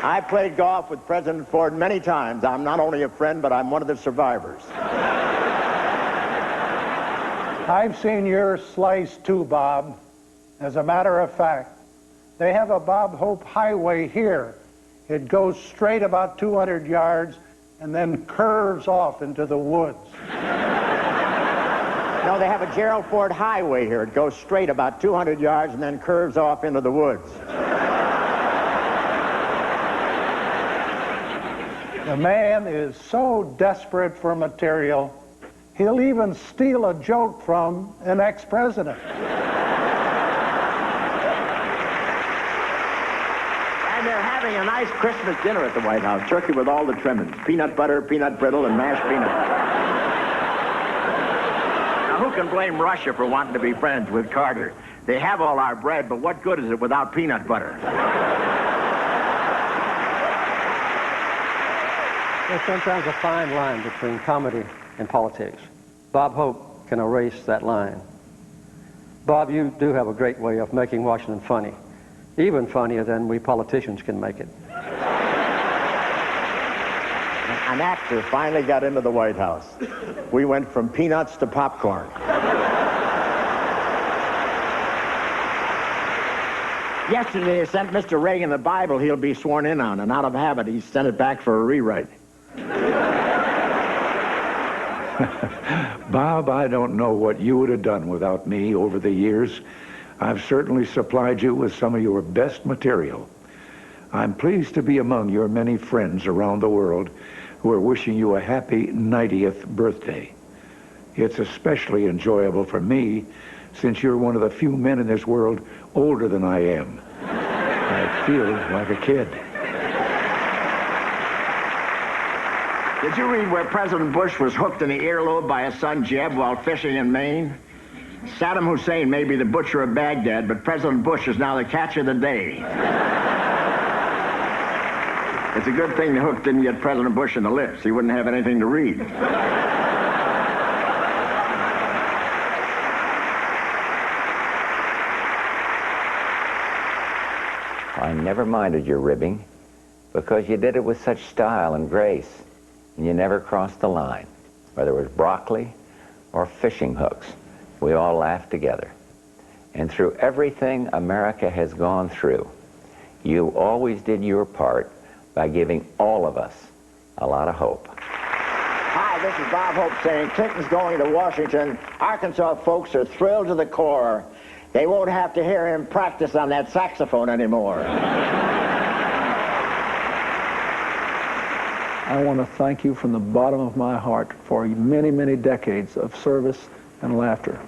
I played golf with President Ford many times. I'm not only a friend, but I'm one of the survivors. I've seen yours sliced too, Bob. As a matter of fact, they have a Bob Hope Highway here. It goes straight about 200 yards and then curves off into the woods. No, they have a Gerald Ford Highway here. It goes straight about 200 yards and then curves off into the woods. The man is so desperate for material, he'll even steal a joke from an ex-president. And they're having a nice Christmas dinner at the White House. Turkey with all the trimmings. Peanut butter, peanut brittle, and mashed peanut. Now, who can blame Russia for wanting to be friends with Carter? They have all our bread, but what good is it without peanut butter? There's sometimes a fine line between comedy and politics. Bob Hope can erase that line. Bob, you do have a great way of making Washington funny, even funnier than we politicians can make it. An actor finally got into the White House. We went from peanuts to popcorn. Yesterday, they sent Mr. Reagan the Bible he'll be sworn in on, and out of habit, he sent it back for a rewrite. Bob, I don't know what you would have done without me over the years. I've certainly supplied you with some of your best material. I'm pleased to be among your many friends around the world who are wishing you a happy 90th birthday. It's especially enjoyable for me since you're one of the few men in this world older than I am. I feel like a kid. Did you read where President Bush was hooked in the earlobe by his son Jeb while fishing in Maine? Saddam Hussein may be the butcher of Baghdad, but President Bush is now the catch of the day. It's a good thing the hook didn't get President Bush in the lips. He wouldn't have anything to read. I never minded your ribbing because you did it with such style and grace, and you never crossed the line. Whether it was broccoli or fishing hooks, we all laughed together. And through everything America has gone through, you always did your part by giving all of us a lot of hope. Hi, this is Bob Hope saying Clinton's going to Washington. Arkansas folks are thrilled to the core. They won't have to hear him practice on that saxophone anymore. I want to thank you from the bottom of my heart for many, many decades of service and laughter.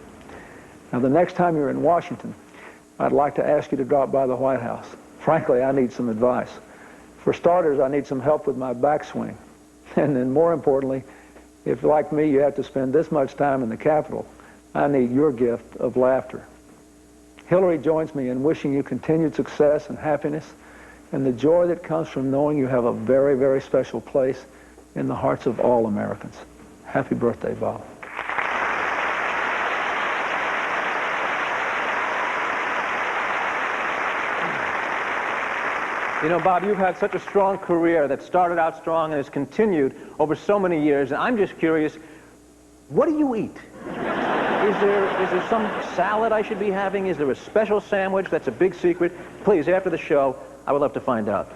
Now, the next time you're in Washington, I'd like to ask you to drop by the White House. Frankly, I need some advice. For starters, I need some help with my backswing. And then more importantly, if like me, you have to spend this much time in the Capitol, I need your gift of laughter. Hillary joins me in wishing you continued success and happiness and the joy that comes from knowing you have a very, very special place in the hearts of all Americans. Happy birthday, Bob. You know, Bob, you've had such a strong career that started out strong and has continued over so many years. And I'm just curious, what do you eat? Is there some salad I should be having? Is there a special sandwich that's a big secret? Please, after the show, I would love to find out.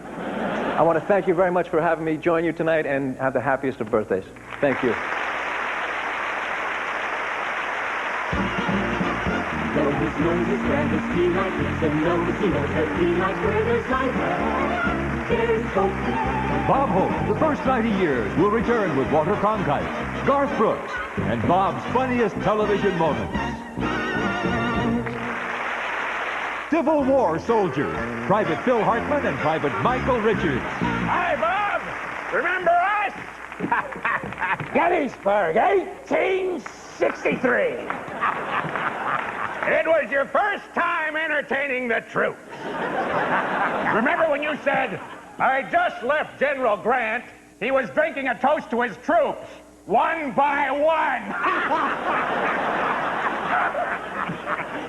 I want to thank you very much for having me join you tonight and have the happiest of birthdays. Thank you. His nose is where his peanut is, and nose, he knows that peanuts where there's life. There's hope. Bob Hope, the first 90 years, will return with Walter Cronkite, Garth Brooks, and Bob's funniest television moments. Civil War soldiers, Private Phil Hartman and Private Michael Richards. Hi, Bob. Remember us? Gettysburg, 1863. It was your first time entertaining the troops. Remember when you said, I just left General Grant. He was drinking a toast to his troops, one by one.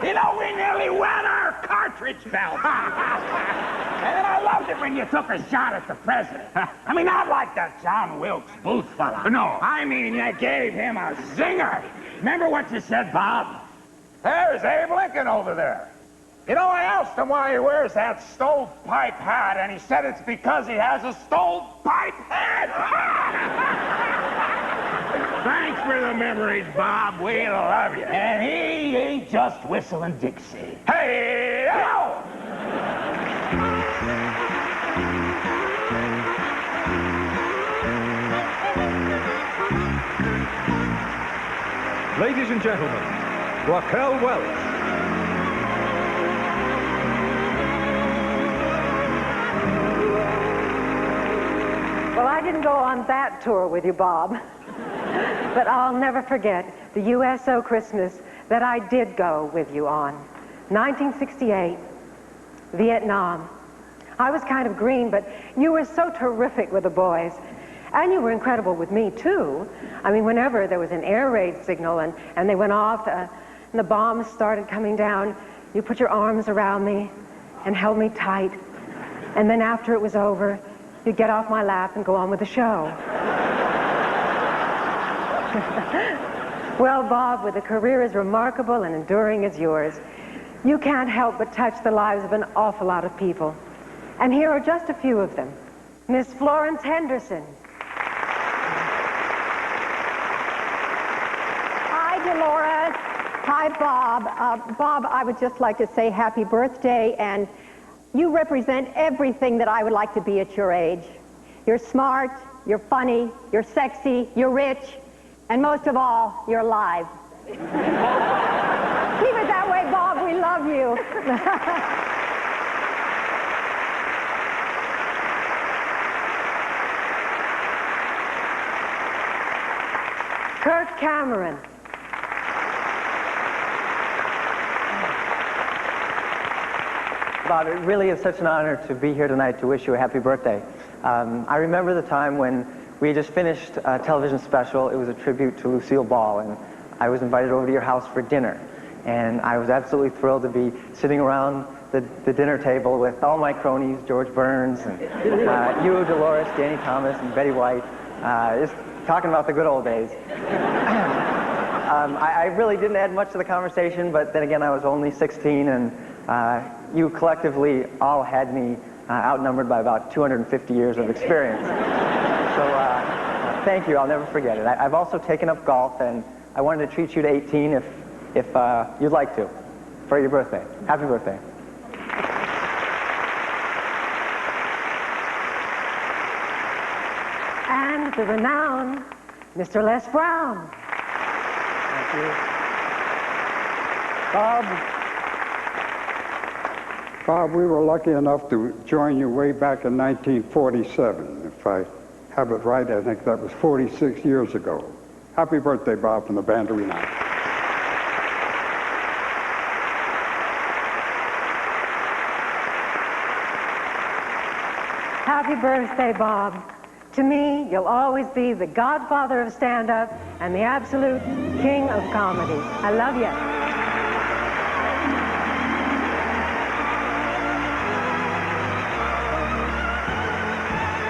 You know, we nearly wet our cartridge belt. And then I loved it when you took a shot at the president. I mean, not like that John Wilkes Booth fella. No. I mean, you gave him a zinger. Remember what you said, Bob? There's Abe Lincoln over there. You know, I asked him why he wears that stovepipe hat, and he said it's because he has a stovepipe head. Thanks for the memories, Bob. We love you. And he ain't just whistling Dixie. Hey, yo! Ladies and gentlemen, Raquel Welch. Well, I didn't go on that tour with you, Bob. But I'll never forget the USO Christmas that I did go with you on. 1968, Vietnam. I was kind of green, but you were so terrific with the boys. And you were incredible with me, too. I mean, whenever there was an air raid signal and they went off and the bombs started coming down, you put your arms around me and held me tight. And then after it was over, you'd get off my lap and go on with the show. Well, Bob, with a career as remarkable and enduring as yours, you can't help but touch the lives of an awful lot of people. And here are just a few of them. Miss Florence Henderson. Hi, Dolores. Hi, Bob. Bob, I would just like to say happy birthday, and you represent everything that I would like to be at your age. You're smart, you're funny, you're sexy, you're rich, and most of all, you're alive. Keep it that way, Bob. We love you. Kirk Cameron. Bob, it really is such an honor to be here tonight to wish you a happy birthday. I remember the time when we had just finished a television special. It was a tribute to Lucille Ball, and I was invited over to your house for dinner. And I was absolutely thrilled to be sitting around the dinner table with all my cronies, George Burns, and you, Dolores, Danny Thomas, and Betty White, just talking about the good old days. I really didn't add much to the conversation, but then again, I was only 16, and you collectively all had me outnumbered by about 250 years of experience. So thank you, I'll never forget it. I've also taken up golf, and I wanted to treat you to 18 if you'd like to, for your birthday. Happy birthday. And the renowned Mr. Les Brown. Thank you. Bob, we were lucky enough to join you way back in 1947. If I have it right, I think that was 46 years ago. Happy birthday, Bob, from the band of renown. Happy birthday, Bob. To me, you'll always be the godfather of stand-up and the absolute king of comedy. I love you.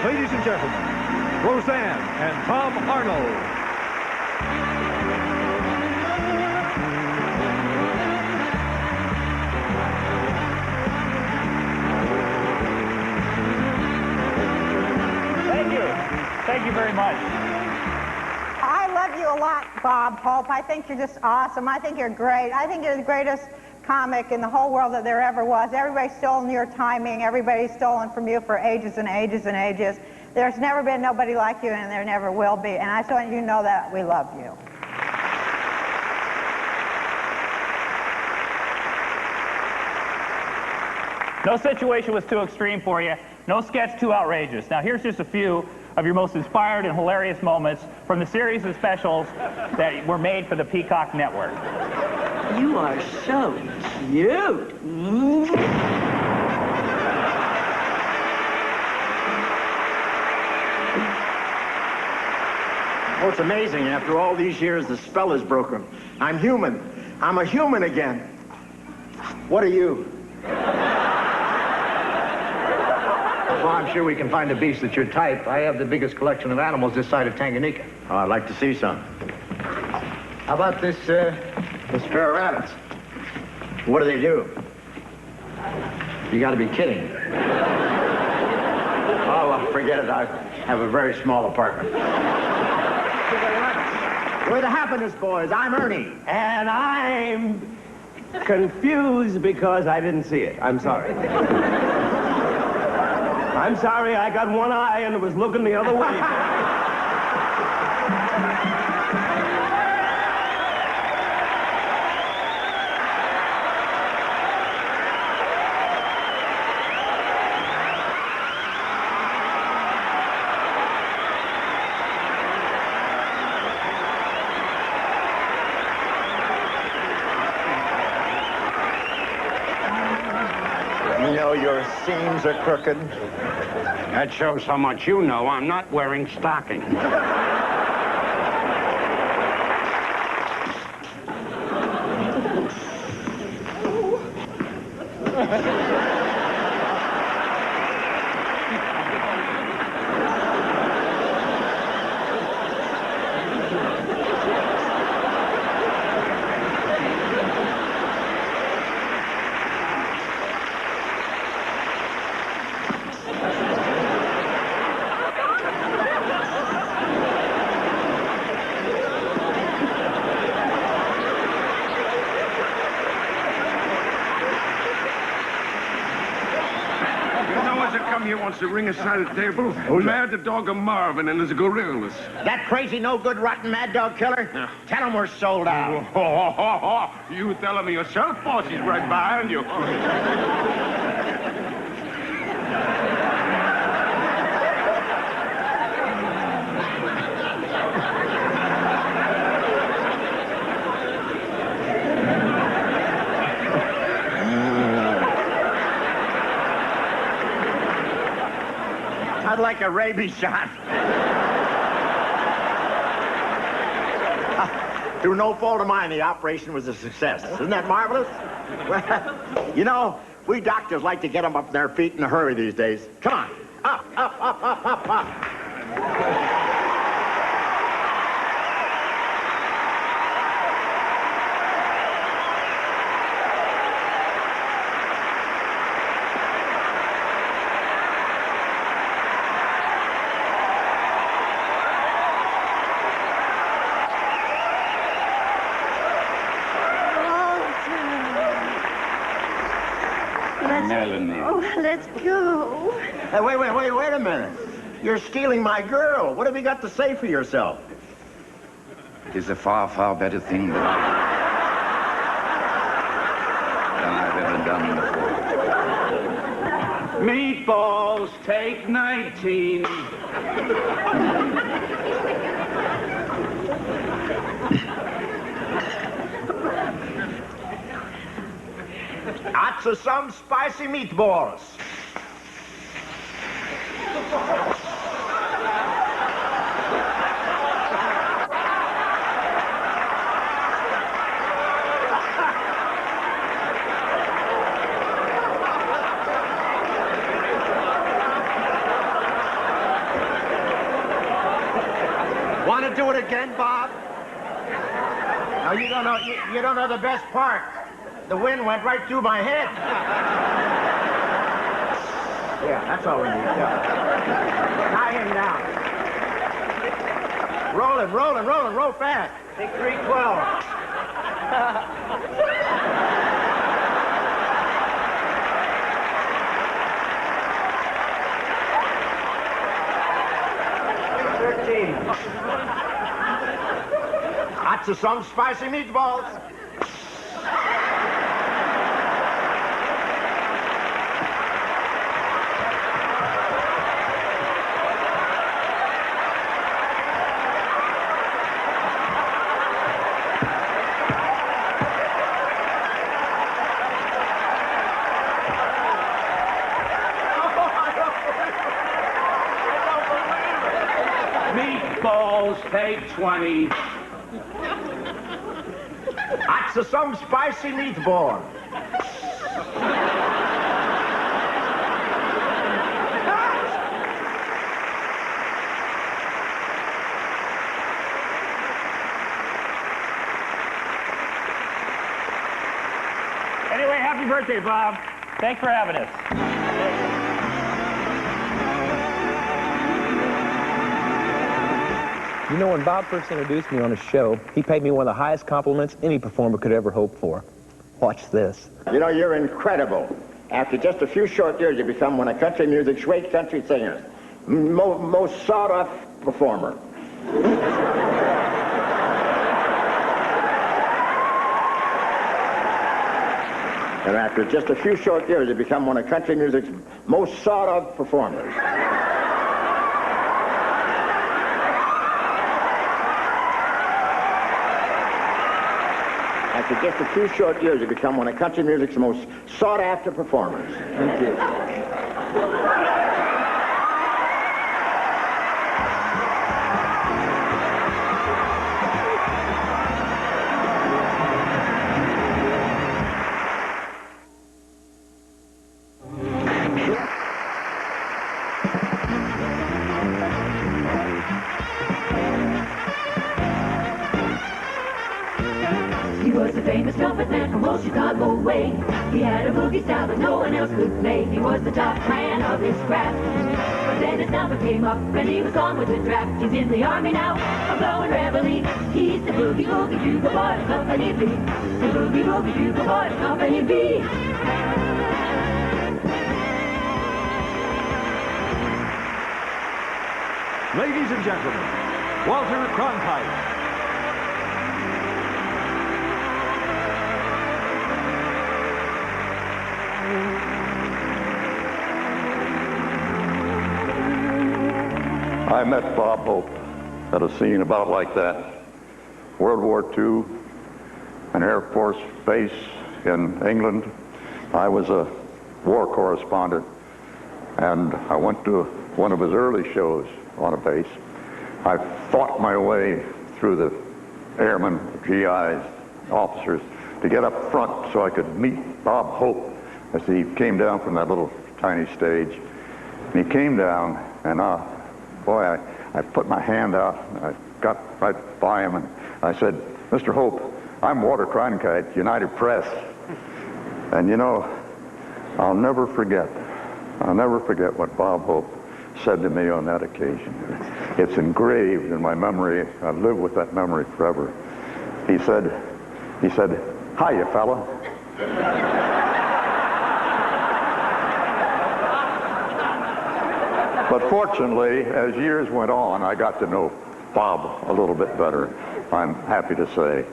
Ladies and gentlemen, Roseanne and Tom Arnold. Thank you very much. I love you a lot, Bob Hope. I think you're just awesome. I think you're great. I think you're the greatest comic in the whole world that there ever was. Everybody's stolen your timing. Everybody's stolen from you for ages and ages and ages. There's never been nobody like you, and there never will be. And I just want you to know that we love you. No situation was too extreme for you. No sketch too outrageous. Now here's just a few of your most inspired and hilarious moments from the series of specials that were made for the Peacock Network. You are so cute. Oh, it's amazing. After all these years, the spell is broken. I'm human. I'm a human again. What are you? Well, I'm sure we can find a beast that's your type. I have the biggest collection of animals this side of Tanganyika. Oh, I'd like to see some. How about this pair of rabbits? What do they do? You got to be kidding. Oh, well, forget it. I have a very small apartment. We're the Happiness Boys. I'm Ernie. And I'm confused because I didn't see it. I'm sorry. I'm sorry, I got one eye and it was looking the other way. You know your seams are crooked. That shows how much you know. I'm not wearing stockings. Here wants to ring aside a table. Mad the dog of Marvin and his gorillas. That crazy, no good, rotten mad dog killer? Yeah. Tell him we're sold out. You tell him yourself, boss. He's right behind you. I'd like a rabies shot. Through no fault of mine, the operation was a success. Isn't that marvelous? Well, you know, we doctors like to get them up on their feet in a hurry these days. Come on. Up, up, up, up, up, up. Melanie. Oh, let's go. Hey, wait a minute. You're stealing my girl. What have you got to say for yourself? It is a far, far better thing than I've ever done before. Meatballs, take 19. Lots of some spicy meatballs. Want to do it again, Bob? No, you don't know. You don't know the best part. The wind went right through my head. Yeah, that's all we need. Yeah. Tie him down. Roll fast. Take 312. Lots of some spicy meatballs. Meatballs, take 20. Lots of some spicy meatball. Anyway, happy birthday, Bob. Thanks for having us. You know, when Bob first introduced me on his show, he paid me one of the highest compliments any performer could ever hope for. Watch this. You know, you're incredible. After just a few short years, you become one of country music's great country singers. Most sought-off performer. And after just a few short years, you become one of country music's most sought-of performers. chance in just a few short years to become one of country music's most sought-after performers. Thank you. He was a famous trumpet man from old Chicago way. He had a boogie style that no one else could play. He was the top man of his craft. But then his number came up and he was gone with the draft. He's in the army now, a blowing reveille. He's the boogie woogie bugle boy of Company B. The boogie woogie bugle boy of Company B. Ladies and gentlemen, Walter Cronkite. I met Bob Hope at a scene about like that. World War II, an Air Force base in England. I was a war correspondent, and I went to one of his early shows on a base. I fought my way through the airmen, GIs, officers, to get up front so I could meet Bob Hope as he came down from that little tiny stage. And he came down, and boy, I put my hand out, and I got right by him, and I said, "Mr. Hope, I'm Walter Cronkite, United Press." And you know, I'll never forget what Bob Hope said to me on that occasion. It's engraved in my memory. I live with that memory forever. He said, "Hiya, fella." But fortunately, as years went on, I got to know Bob a little bit better, I'm happy to say.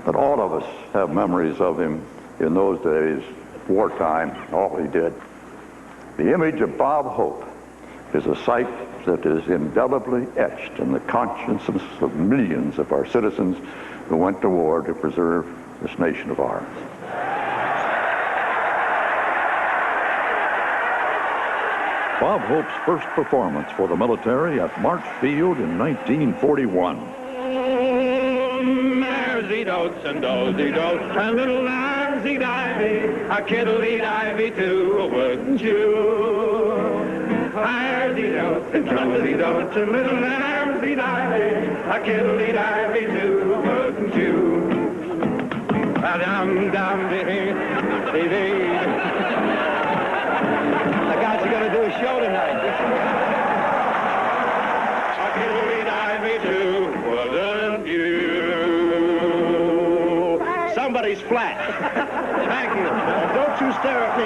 But all of us have memories of him in those days, wartime, all he did. The image of Bob Hope is a sight that is indelibly etched in the consciences of millions of our citizens who went to war to preserve this nation of ours. Bob Hope's first performance for the military at March Field in 1941. Maresy dotes and dozy dotes, and little lambsy divey, a kiddly divey too, wouldn't you? Maresy dotes and dozy dotes, and little lambsy divey, a kiddly divey too, wouldn't you? Dum-dum-dee-dee. The guys are going to do a show tonight. Somebody's flat. Thank you. Don't you stare at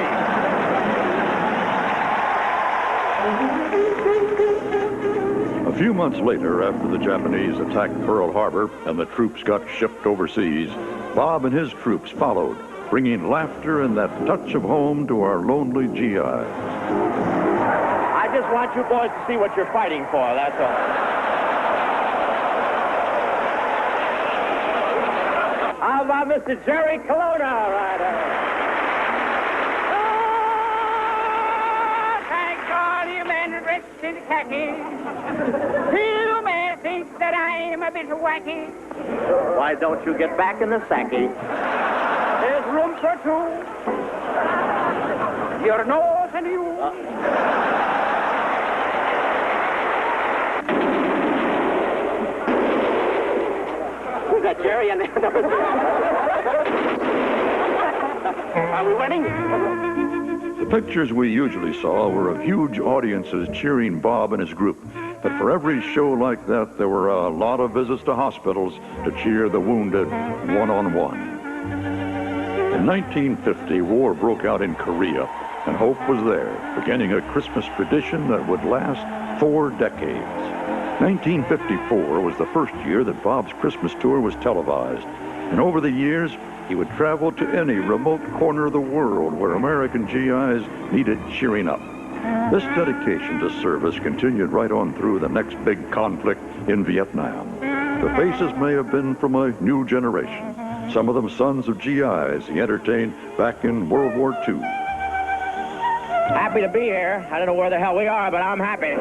A few months later, after the Japanese attacked Pearl Harbor and the troops got shipped overseas, Bob and his troops followed, bringing laughter and that touch of home to our lonely GIs. I just want you boys to see what you're fighting for, that's all. How about Mr. Jerry Colonna, right there? Oh, thank God you men dressed in khaki. You may think that I'm a bit wacky. Why don't you get back in the sacky? There's room for two. Your nose and you. Who's that, Jerry? And number 3. Are we winning? The pictures we usually saw were of huge audiences cheering Bob and his group. But for every show like that, there were a lot of visits to hospitals to cheer the wounded one-on-one. In 1950, war broke out in Korea, and Hope was there, beginning a Christmas tradition that would last 4 decades. 1954 was the first year that Bob's Christmas tour was televised, and over the years, he would travel to any remote corner of the world where American GIs needed cheering up. This dedication to service continued right on through the next big conflict in Vietnam. The faces may have been from a new generation. some of them sons of GIs he entertained back in World War II. Happy to be here. I don't know where the hell we are, but I'm happy. I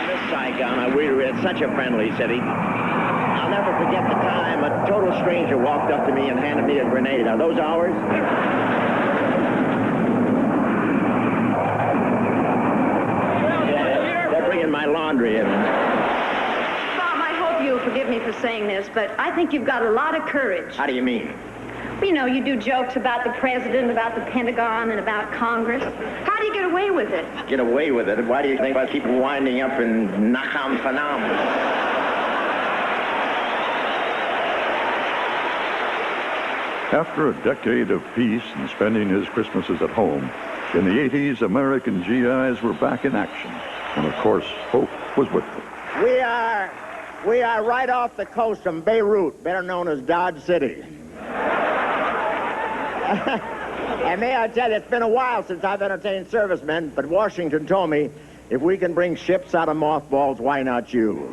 miss Saigon. It's such a friendly city. I'll never forget the time a total stranger walked up to me and handed me a grenade. Are those ours? They're bringing my laundry in. Bob, I hope you'll forgive me for saying this, but I think you've got a lot of courage. How do you mean? You know, you do jokes about the president, about the Pentagon, and about Congress. How do you get away with it? Get away with it? Why do you think I keep winding up in Nakam Phanam? After a decade of peace and spending his Christmases at home, in the 80s, American GIs were back in action. And of course, hope was with them. We are right off the coast from Beirut, better known as Dodge City. And may I tell you, it's been a while since I've entertained servicemen, but Washington told me, if we can bring ships out of mothballs, why not you?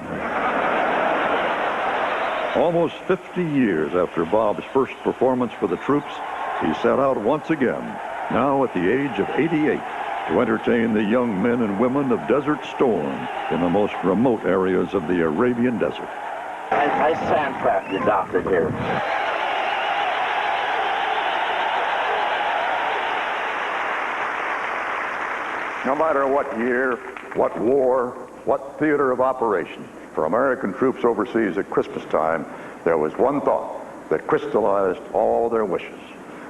Almost 50 years after Bob's first performance for the troops, he set out once again, now at the age of 88, to entertain the young men and women of Desert Storm in the most remote areas of the Arabian Desert. I sandcraft the doctor here. No matter what year, what war, what theater of operation, for American troops overseas at Christmas time, there was one thought that crystallized all their wishes.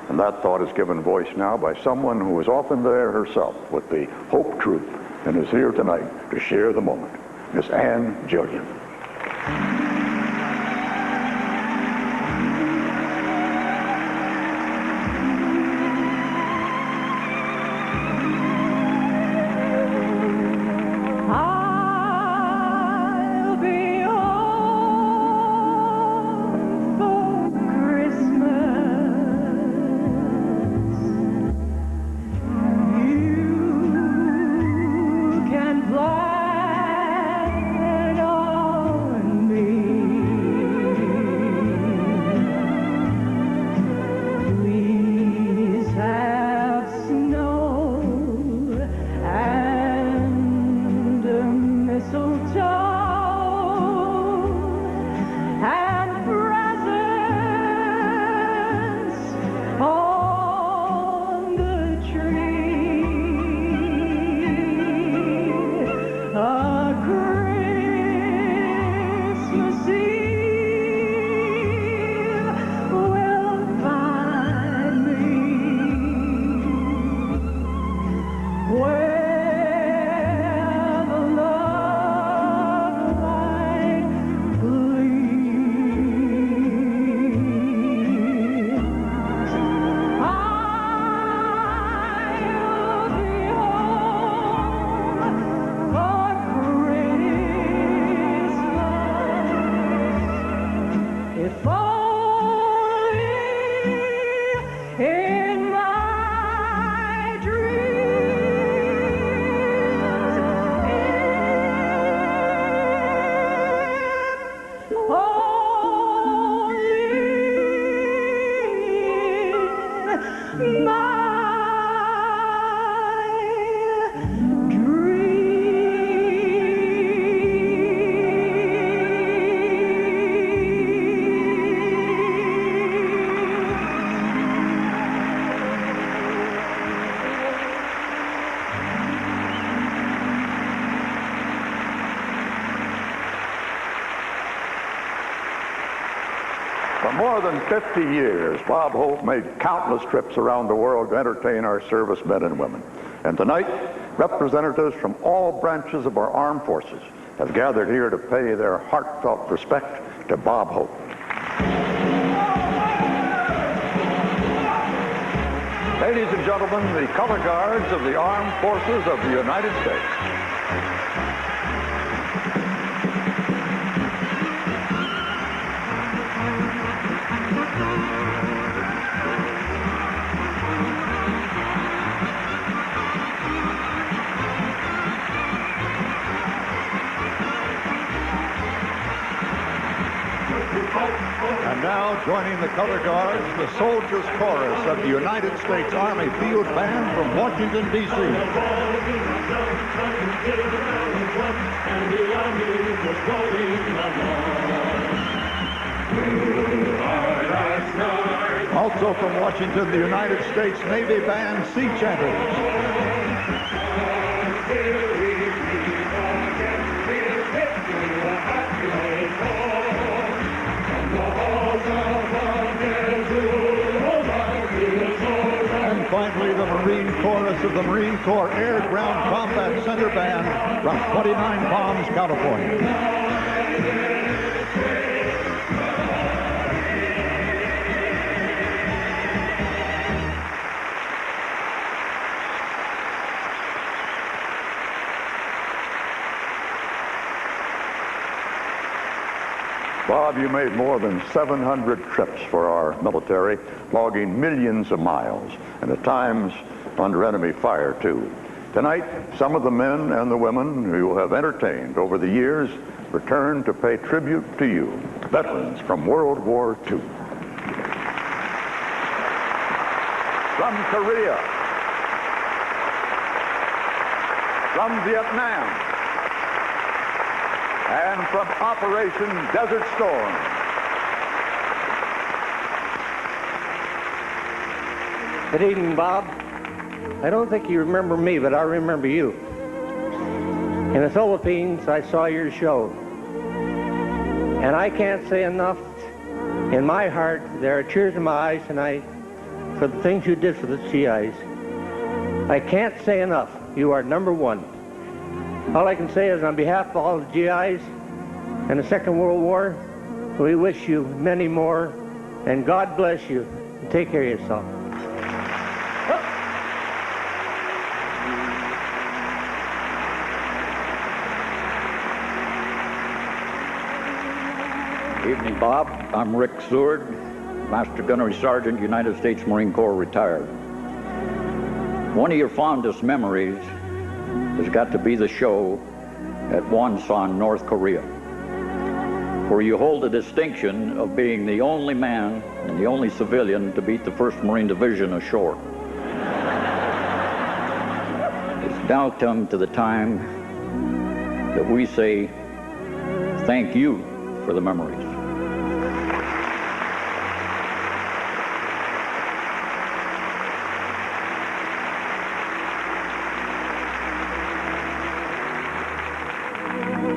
And that thought is given voice now by someone who was often there herself with the Hope Troop and is here tonight to share the moment, Miss Ann Jillian. For more than 50 years, Bob Hope made countless trips around the world to entertain our servicemen and women. And tonight, representatives from all branches of our armed forces have gathered here to pay their heartfelt respect to Bob Hope. Ladies and gentlemen, the color guards of the armed forces of the United States. And now, joining the color guards, the Soldiers Chorus of the United States Army Field Band from Washington, D.C. Also from Washington, the United States Navy Band Sea Chanters. And finally, the Marine Chorus of the Marine Corps Air Ground Combat Center Band from 29 Palms, California. Bob, you made more than 700 trips for our military, logging millions of miles, and at times under enemy fire, too. Tonight, some of the men and the women who have entertained over the years return to pay tribute to you, veterans from World War II. From Korea, from Vietnam, and from Operation Desert Storm. Good evening, Bob. I don't think you remember me, but I remember you. In the Philippines, I saw your show. And I can't say enough. In my heart, there are tears in my eyes tonight for the things you did for the GIs. I can't say enough. You are number one. All I can say is on behalf of all the GIs in the Second World War, we wish you many more, and God bless you. And take care of yourself. Evening, Bob. I'm Rick Seward, Master Gunnery Sergeant, United States Marine Corps, retired. One of your fondest memories has got to be the show at Wonsan, North Korea, where you hold the distinction of being the only man and the only civilian to beat the 1st Marine Division ashore. It's now come to the time that we say thank you for the memories.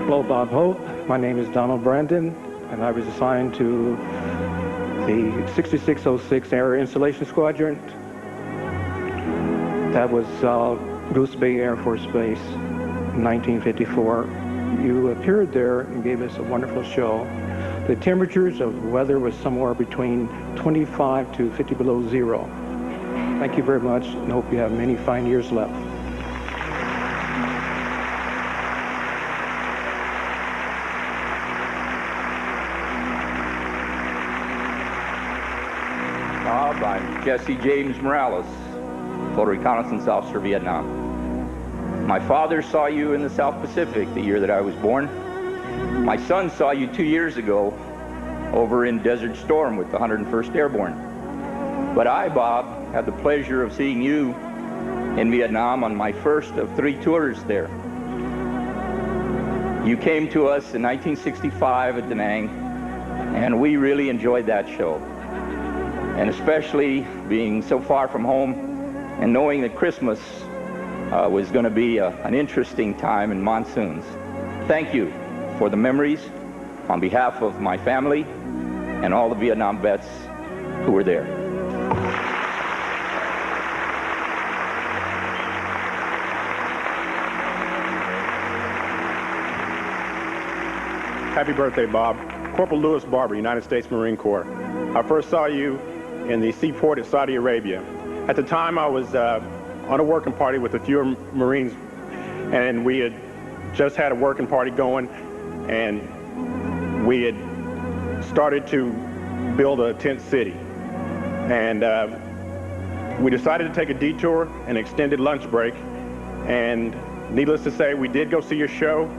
Hello, Bob Hope. My name is Donald Brandon, and I was assigned to the 6606 Air Installation Squadron. That was Goose Bay Air Force Base in 1954. You appeared there and gave us a wonderful show. The temperatures of weather was somewhere between 25 to 50 below zero. Thank you very much, and hope you have many fine years left. Bob, I'm Jesse James Morales, Photo Reconnaissance Officer, Vietnam. My father saw you in the South Pacific the year that I was born. My son saw you 2 years ago over in Desert Storm with the 101st Airborne. But I, Bob, had the pleasure of seeing you in Vietnam on my first of 3 tours there. You came to us in 1965 at Da Nang, and we really enjoyed that show. And especially being so far from home and knowing that Christmas was going to be an interesting time in monsoons. Thank you for the memories on behalf of my family and all the Vietnam vets who were there. Happy birthday, Bob. Corporal Louis Barber, United States Marine Corps. I first saw you in the seaport at Saudi Arabia. At the time, I was on a working party with a few Marines, and we had just had a working party going, and we had started to build a tent city. And we decided to take a detour, an extended lunch break, and needless to say, we did go see your show.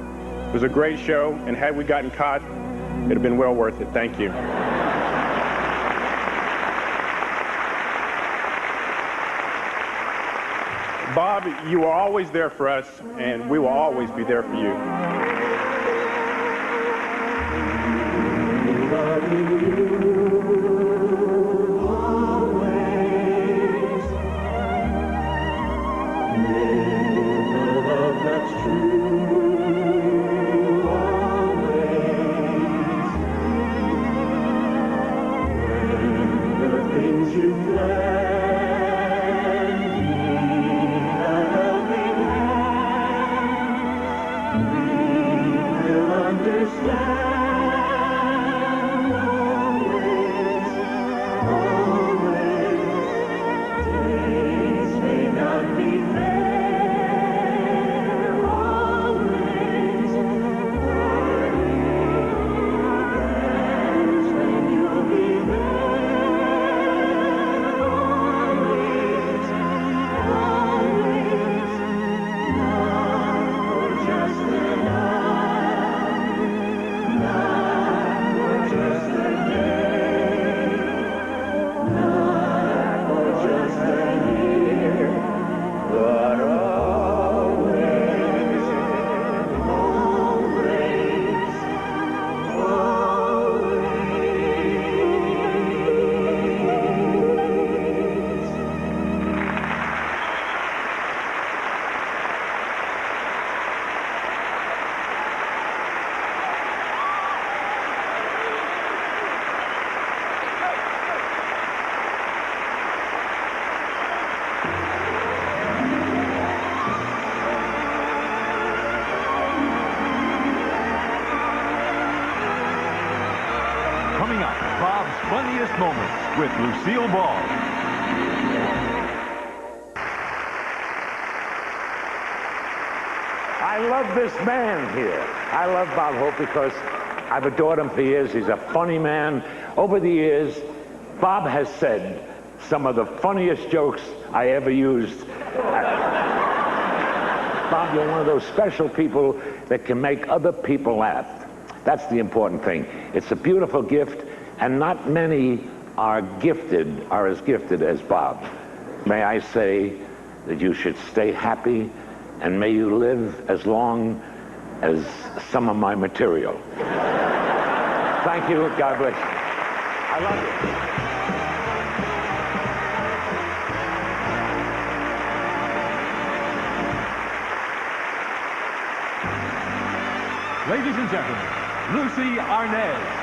It was a great show, and had we gotten caught, it would have been well worth it. Thank you. Bob, you were always there for us, and we will always be there for you. Coming up, Bob's Funniest Moments with Lucille Ball. I love this man here. I love Bob Hope because I've adored him for years. He's a funny man. Over the years, Bob has said some of the funniest jokes I ever used. Bob, you're one of those special people that can make other people laugh. That's the important thing. It's a beautiful gift, and not many are as gifted as Bob. May I say that you should stay happy, and may you live as long as some of my material. Thank you. God bless you. I love you. Ladies and gentlemen, Lucie Arnaz.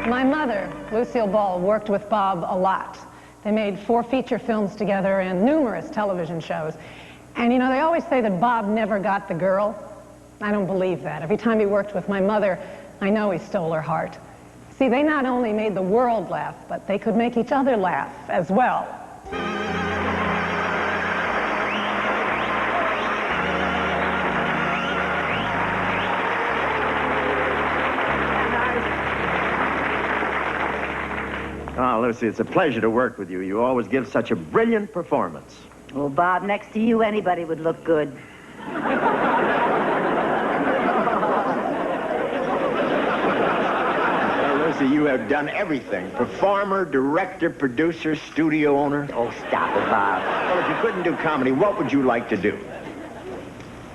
My mother, Lucille Ball, worked with Bob a lot. They made 4 feature films together and numerous television shows. And you know, they always say that Bob never got the girl. I don't believe that. Every time he worked with my mother, I know he stole her heart. See, they not only made the world laugh, but they could make each other laugh as well. Oh, Lucy, it's a pleasure to work with you. You always give such a brilliant performance. Well, Bob, next to you, anybody would look good. Lucy, you have done everything. Performer, director, producer, studio owner. Oh, stop it, Bob. Well, if you couldn't do comedy, what would you like to do?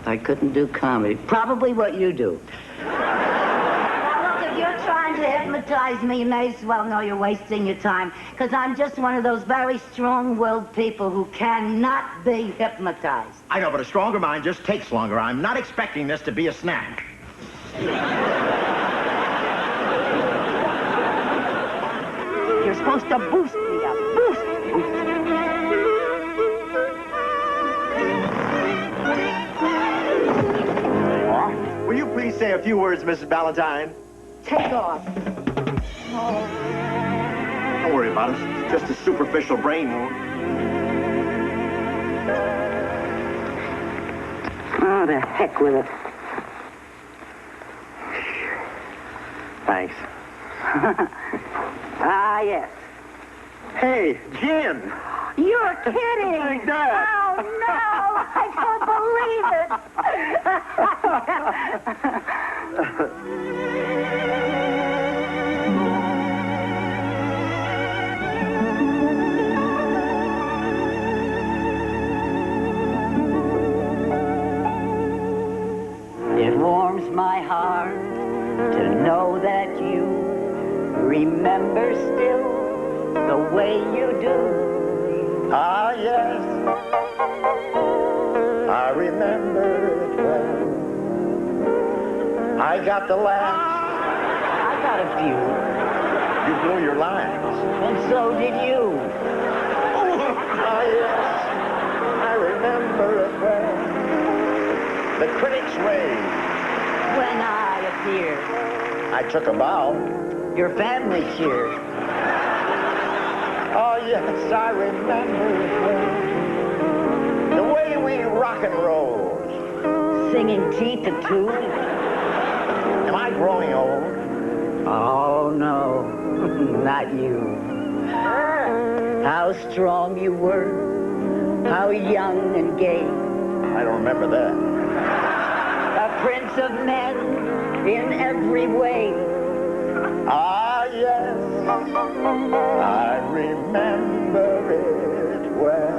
If I couldn't do comedy, probably what you do. If you're trying to hypnotize me, you may as well know you're wasting your time, because I'm just one of those very strong-willed people who cannot be hypnotized. I know, but a stronger mind just takes longer. I'm not expecting this to be a snap. You're supposed to boost me up. Boost. Will you please say a few words, Mrs. Ballantyne? Take off. Oh. Don't worry about it. It's just a superficial brain wound. Oh, the heck with it. Thanks. Ah, yes. Hey, Jen. You're kidding. Take that. Oh, I can't believe it. It warms my heart to know that you remember still the way you do. Ah, yes, I remember it well. I got the laughs. I got a few. You blew your lines. And so did you. Ah, yes, I remember it well. The critics raved. When I appeared, I took a bow. your family cheered. Oh, yes, I remember it well. The way we rock and rolled. Singing teeth to two. Am I growing old? Oh, no, not you. How strong you were. How young and gay. I don't remember that. A prince of men in every way. Ah, yes, I remember it well.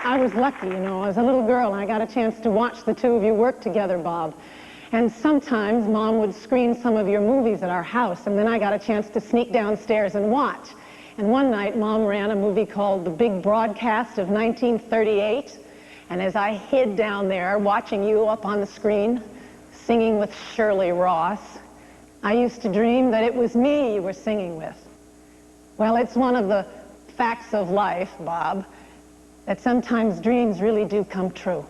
I was lucky, you know. I was a little girl and I got a chance to watch the two of you work together, Bob. And sometimes Mom would screen some of your movies at our house, and then I got a chance to sneak downstairs and watch. And one night, Mom ran a movie called The Big Broadcast of 1938. And as I hid down there watching you up on the screen, singing with Shirley Ross, I used to dream that it was me you were singing with. Well, it's one of the facts of life, Bob, that sometimes dreams really do come true.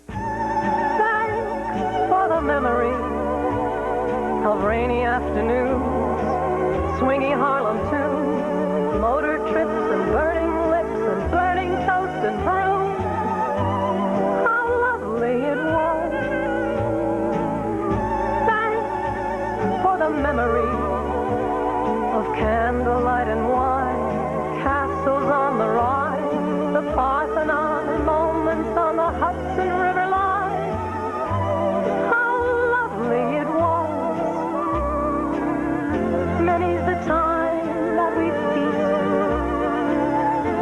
Thanks for the memory of rainy afternoons, swingy Harlem tunes, motor trips and burning lips and burning toast and brooms. How lovely it was. Thanks for the memory of candlelight and wine, castles on the Rhine, the Parthenon, and moments on the Hudson River line. How lovely it was. Many's the time that we feasted,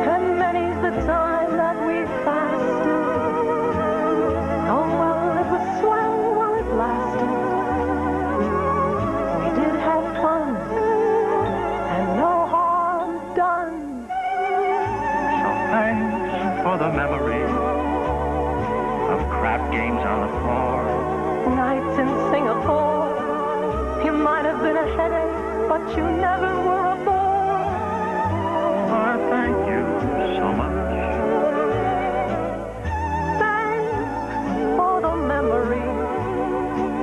and many's the time that we fasted. Oh, well, it was swell while it lasted. We did have fun, and no harm done. Thanks for the memory of crap games on the floor. Nights in Singapore, you might have been a headache, but you never were a bore. Oh, thank you so much. Thanks for the memory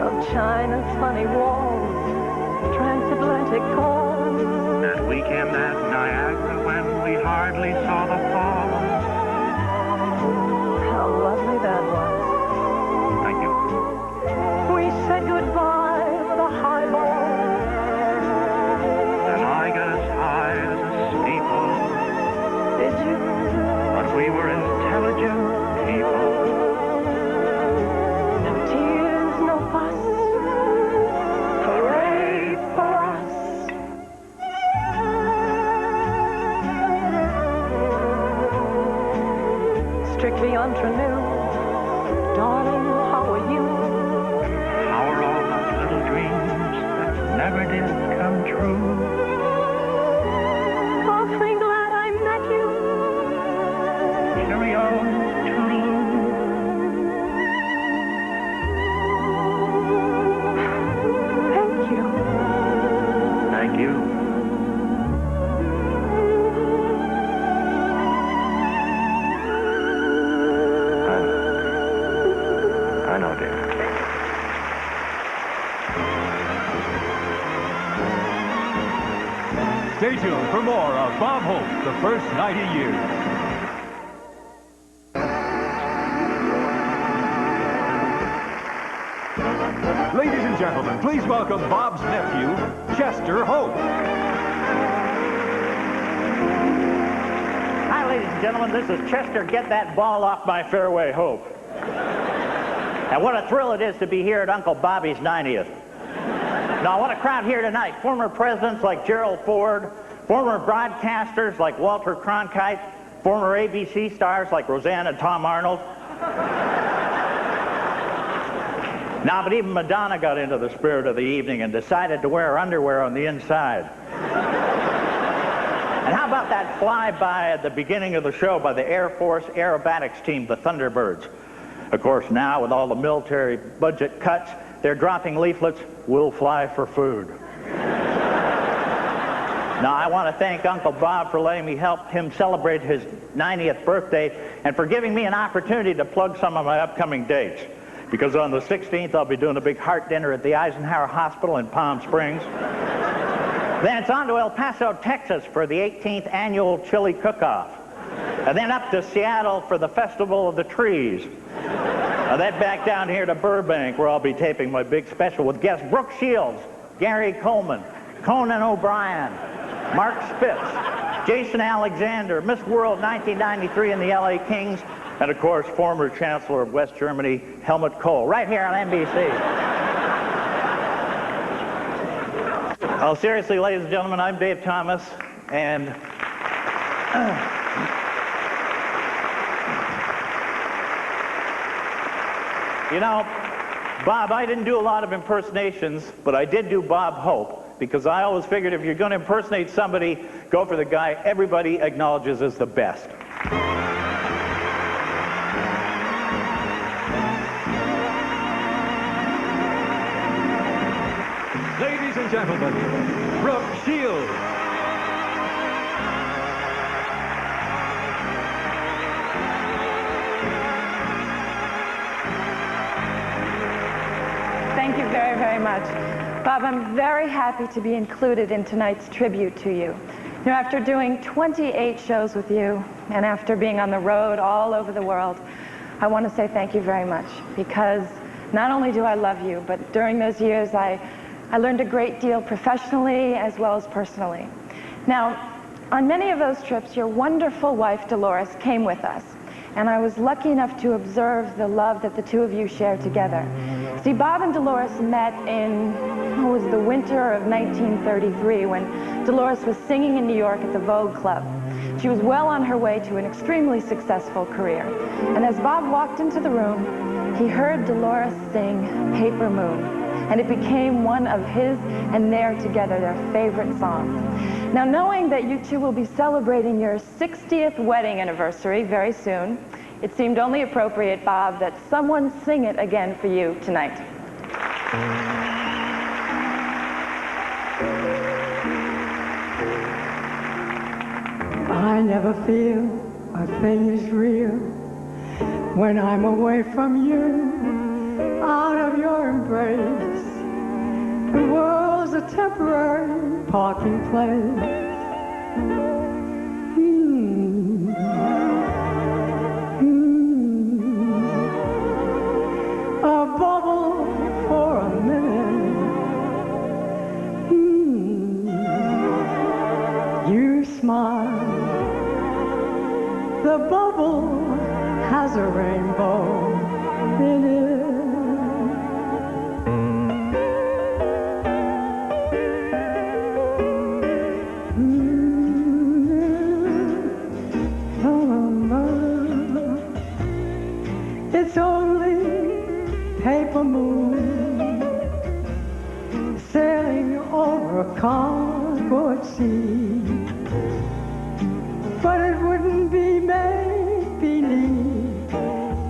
of China's funny walls, transatlantic calls. That weekend at Niagara when we hardly saw the fall. How lovely that was. Thank you. We said goodbye with a highball. And I got as high as a steeple. Did you? But we were intelligent people. No tears, no fuss. Hooray for us. Strictly entre nous. Darling, how are you? How are all those little dreams that never did come true? Awfully glad I met you. Cheerio, toodaloo. Thank you. Thank you. I know, dear. Stay tuned for more of Bob Hope, the first 90 years. Ladies and gentlemen, please welcome Bob's nephew, Chester Hope. Hi, ladies and gentlemen. This is Chester Get That Ball Off My Fairway Hope. And what a thrill it is to be here at Uncle Bobby's 90th. Now, what a crowd here tonight. Former presidents like Gerald Ford, former broadcasters like Walter Cronkite, former ABC stars like Roseanne and Tom Arnold. Now, but even Madonna got into the spirit of the evening and decided to wear her underwear on the inside. And how about that flyby at the beginning of the show by the Air Force aerobatics team, the Thunderbirds? Of course, now with all the military budget cuts, they're dropping leaflets, "We'll fly for food." Now, I want to thank Uncle Bob for letting me help him celebrate his 90th birthday and for giving me an opportunity to plug some of my upcoming dates. Because on the 16th, I'll be doing a big heart dinner at the Eisenhower Hospital in Palm Springs. Then it's on to El Paso, Texas for the 18th annual chili cook-off. And then up to Seattle for the Festival of the Trees. And then back down here to Burbank, where I'll be taping my big special with guests Brooke Shields, Gary Coleman, Conan O'Brien, Mark Spitz, Jason Alexander, Miss World 1993 and the LA Kings, and of course, former Chancellor of West Germany, Helmut Kohl, right here on NBC. Oh, seriously, ladies and gentlemen, I'm Dave Thomas, and you know, Bob, I didn't do a lot of impersonations, but I did do Bob Hope, because I always figured if you're going to impersonate somebody, go for the guy everybody acknowledges as the best. Ladies and gentlemen, Brooke Shields. Thank you very, very much. Bob, I'm very happy to be included in tonight's tribute to you. You know, after doing 28 shows with you, and after being on the road all over the world, I want to say thank you very much, because not only do I love you, but during those years I learned a great deal professionally as well as personally. Now, on many of those trips, your wonderful wife, Dolores, came with us. And I was lucky enough to observe the love that the two of you shared together. See, Bob and Dolores met in, it was the winter of 1933, when Dolores was singing in New York at the Vogue Club. She was well on her way to an extremely successful career. And as Bob walked into the room, he heard Dolores sing Paper Moon. And it became one of his and their together, their favorite songs. Now, knowing that you two will be celebrating your 60th wedding anniversary very soon, it seemed only appropriate, Bob, that someone sing it again for you tonight. I never feel a thing is real when I'm away from you, out of your embrace. The world's a temporary parking place. A bubble for a minute. You smile. The bubble has a rainbow in it. It's only paper moon sailing over a cardboard sea, but it wouldn't be make-believe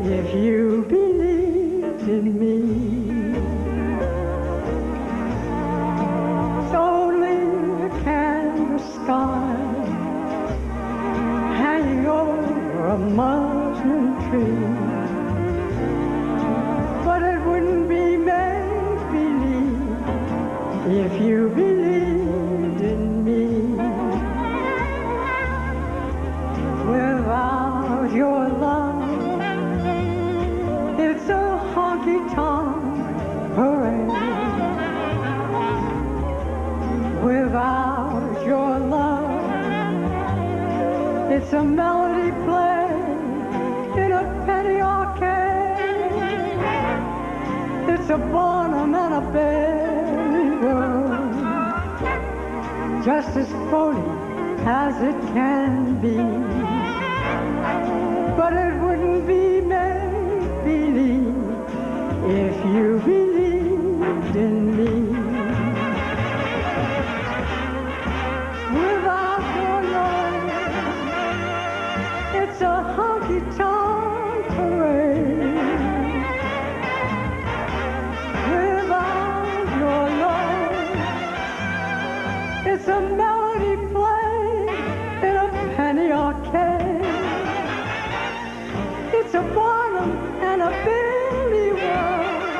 if you believed in me. It's only a canvas sky hanging over a muslin tree, but it wouldn't be make-believe if you believed in me. your love, it's a honky-tonk parade. Without your love, it's a melody played in a penny arcade. It's a Barnum and a Bailey world, just as phony as it can be. But it wouldn't be make-believe if you believed in me. Without your love, it's a honky-tonk parade. Without your love, it's a melody played in a penny arcade. It's a Barnum and a Bailey world,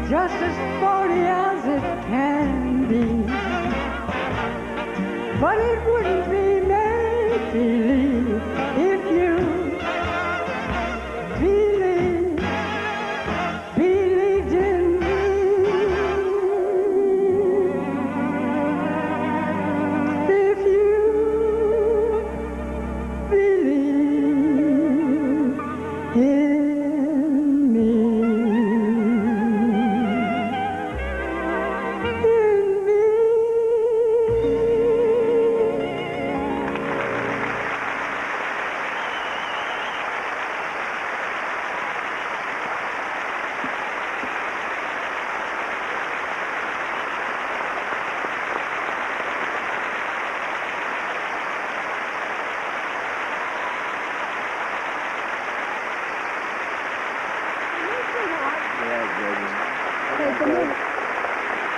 just as phony as it can be. But it wouldn't be make-believe if you believed in me. If you believed in me.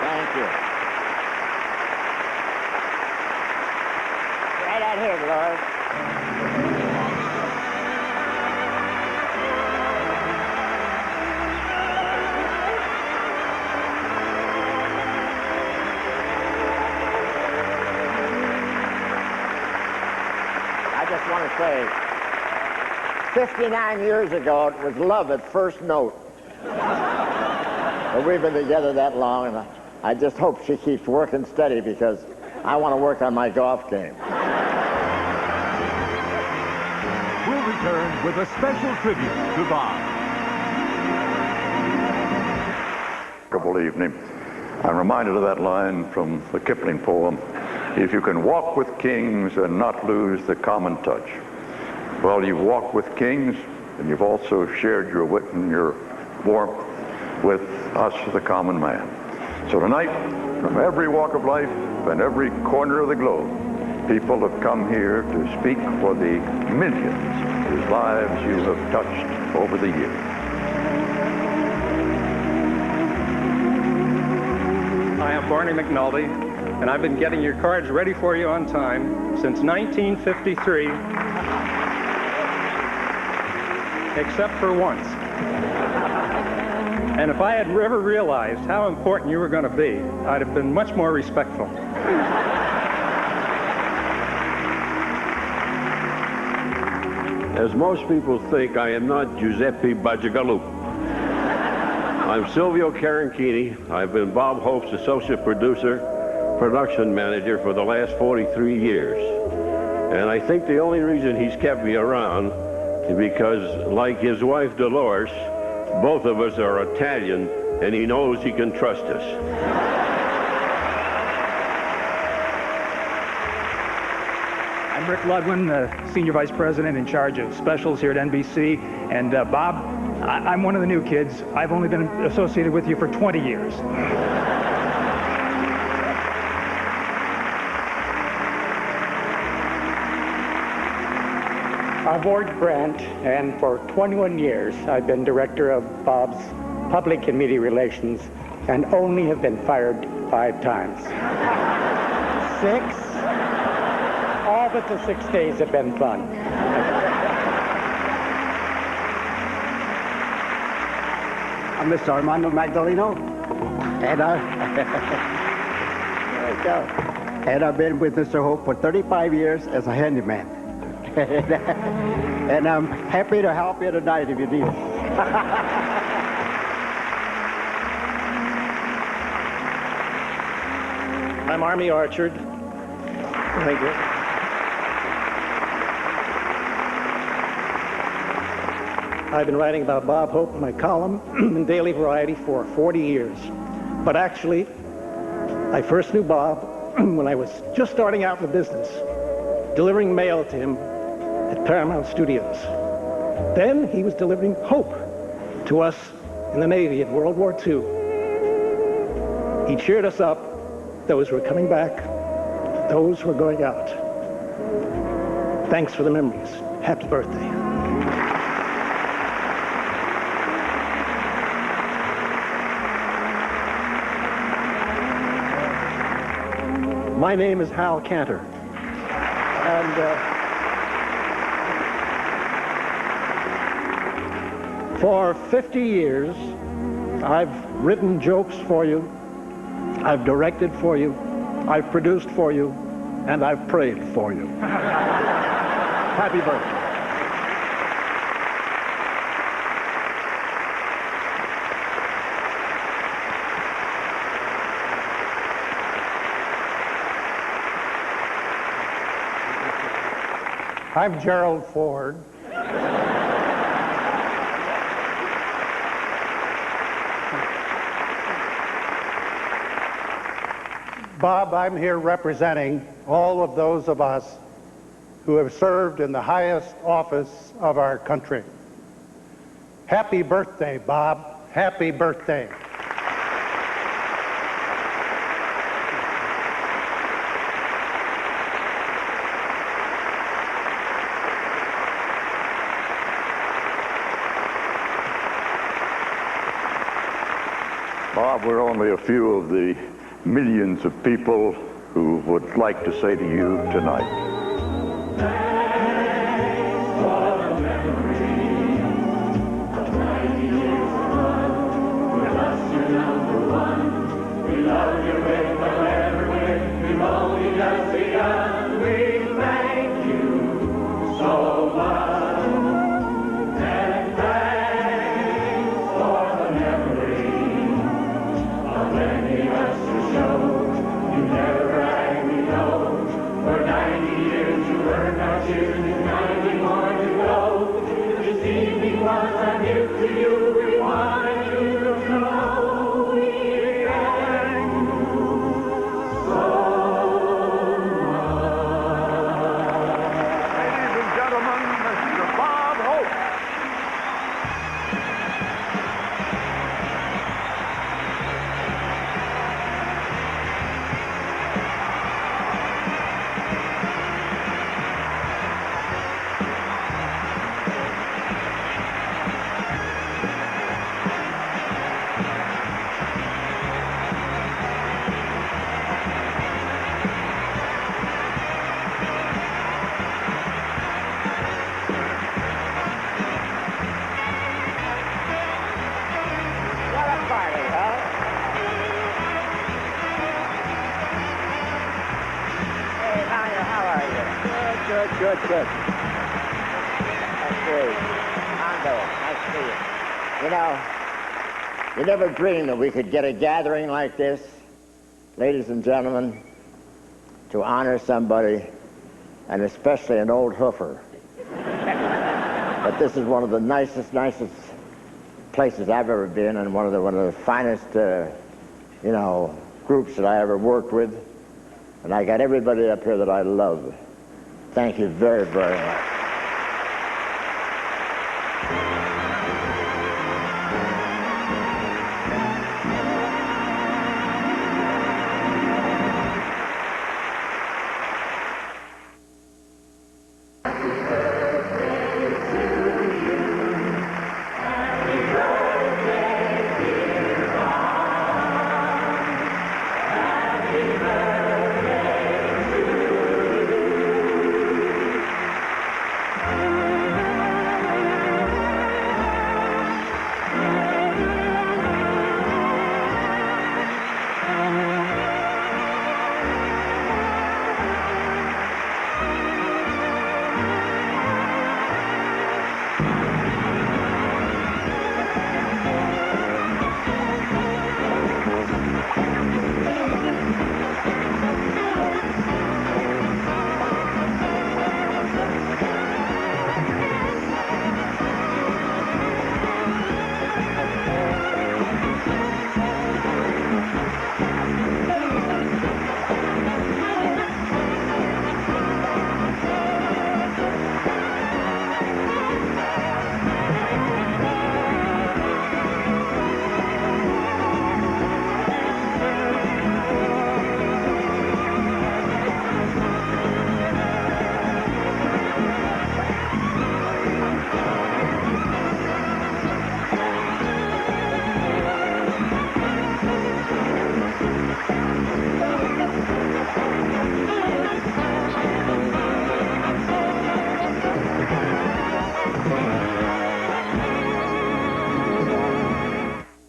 Thank you. Right out here, Dolores. I just want to say, 59 years ago, it was love at first note. But we've been together that long, and I just hope she keeps working steady because I want to work on my golf game. We'll return with a special tribute to Bob. Good evening. I'm reminded of that line from the Kipling poem, "If you can walk with kings and not lose the common touch." Well, you've walked with kings, and you've also shared your wit and your warmth with us, the common man. So tonight, from every walk of life and every corner of the globe, people have come here to speak for the millions whose lives you have touched over the years. Hi, I'm Barney McNulty, and I've been getting your cards ready for you on time since 1953, except for once. And if I had ever realized how important you were going to be, I'd have been much more respectful. As most people think, I am not Giuseppe Bacigalupo. I'm Silvio Caranchini. I've been Bob Hope's associate producer, production manager for the last 43 years. And I think the only reason he's kept me around is because, like his wife Dolores, both of us are Italian, and he knows he can trust us. I'm Rick Ludwin, Senior Vice President in charge of specials here at NBC. And Bob, I'm one of the new kids. I've only been associated with you for 20 years. I'm Ward Grant, and for 21 years I've been director of Bob's Public and Media Relations, and only have been fired 5 times. 6? All but the 6 days have been fun. I'm Mr. Armando Magdaleno, and there you go. And I've been with Mr. Hope for 35 years as a handyman. And I'm happy to help you tonight if you need it. I'm Army Orchard. Thank you. I've been writing about Bob Hope in my column in Daily Variety for 40 years. But actually, I first knew Bob when I was just starting out in the business, delivering mail to him at Paramount Studios. Then he was delivering hope to us in the Navy in World War II. He cheered us up. Those who were coming back, those who were going out. Thanks for the memories. Happy birthday. My name is Hal Cantor. And for 50 years, I've written jokes for you, I've directed for you, I've produced for you, and I've prayed for you. Happy birthday. I'm Gerald Ford. Bob, I'm here representing all of those of us who have served in the highest office of our country. Happy birthday, Bob. Happy birthday. Bob, we're only a few of the millions of people who would like to say to you tonight. Good. That's great. Hondo, nice to see you. You know, you never dreamed that we could get a gathering like this, ladies and gentlemen, to honor somebody, and especially an old hoofer. But this is one of the nicest places I've ever been, and one of the finest, groups that I ever worked with. And I got everybody up here that I love. Thank you very, very much.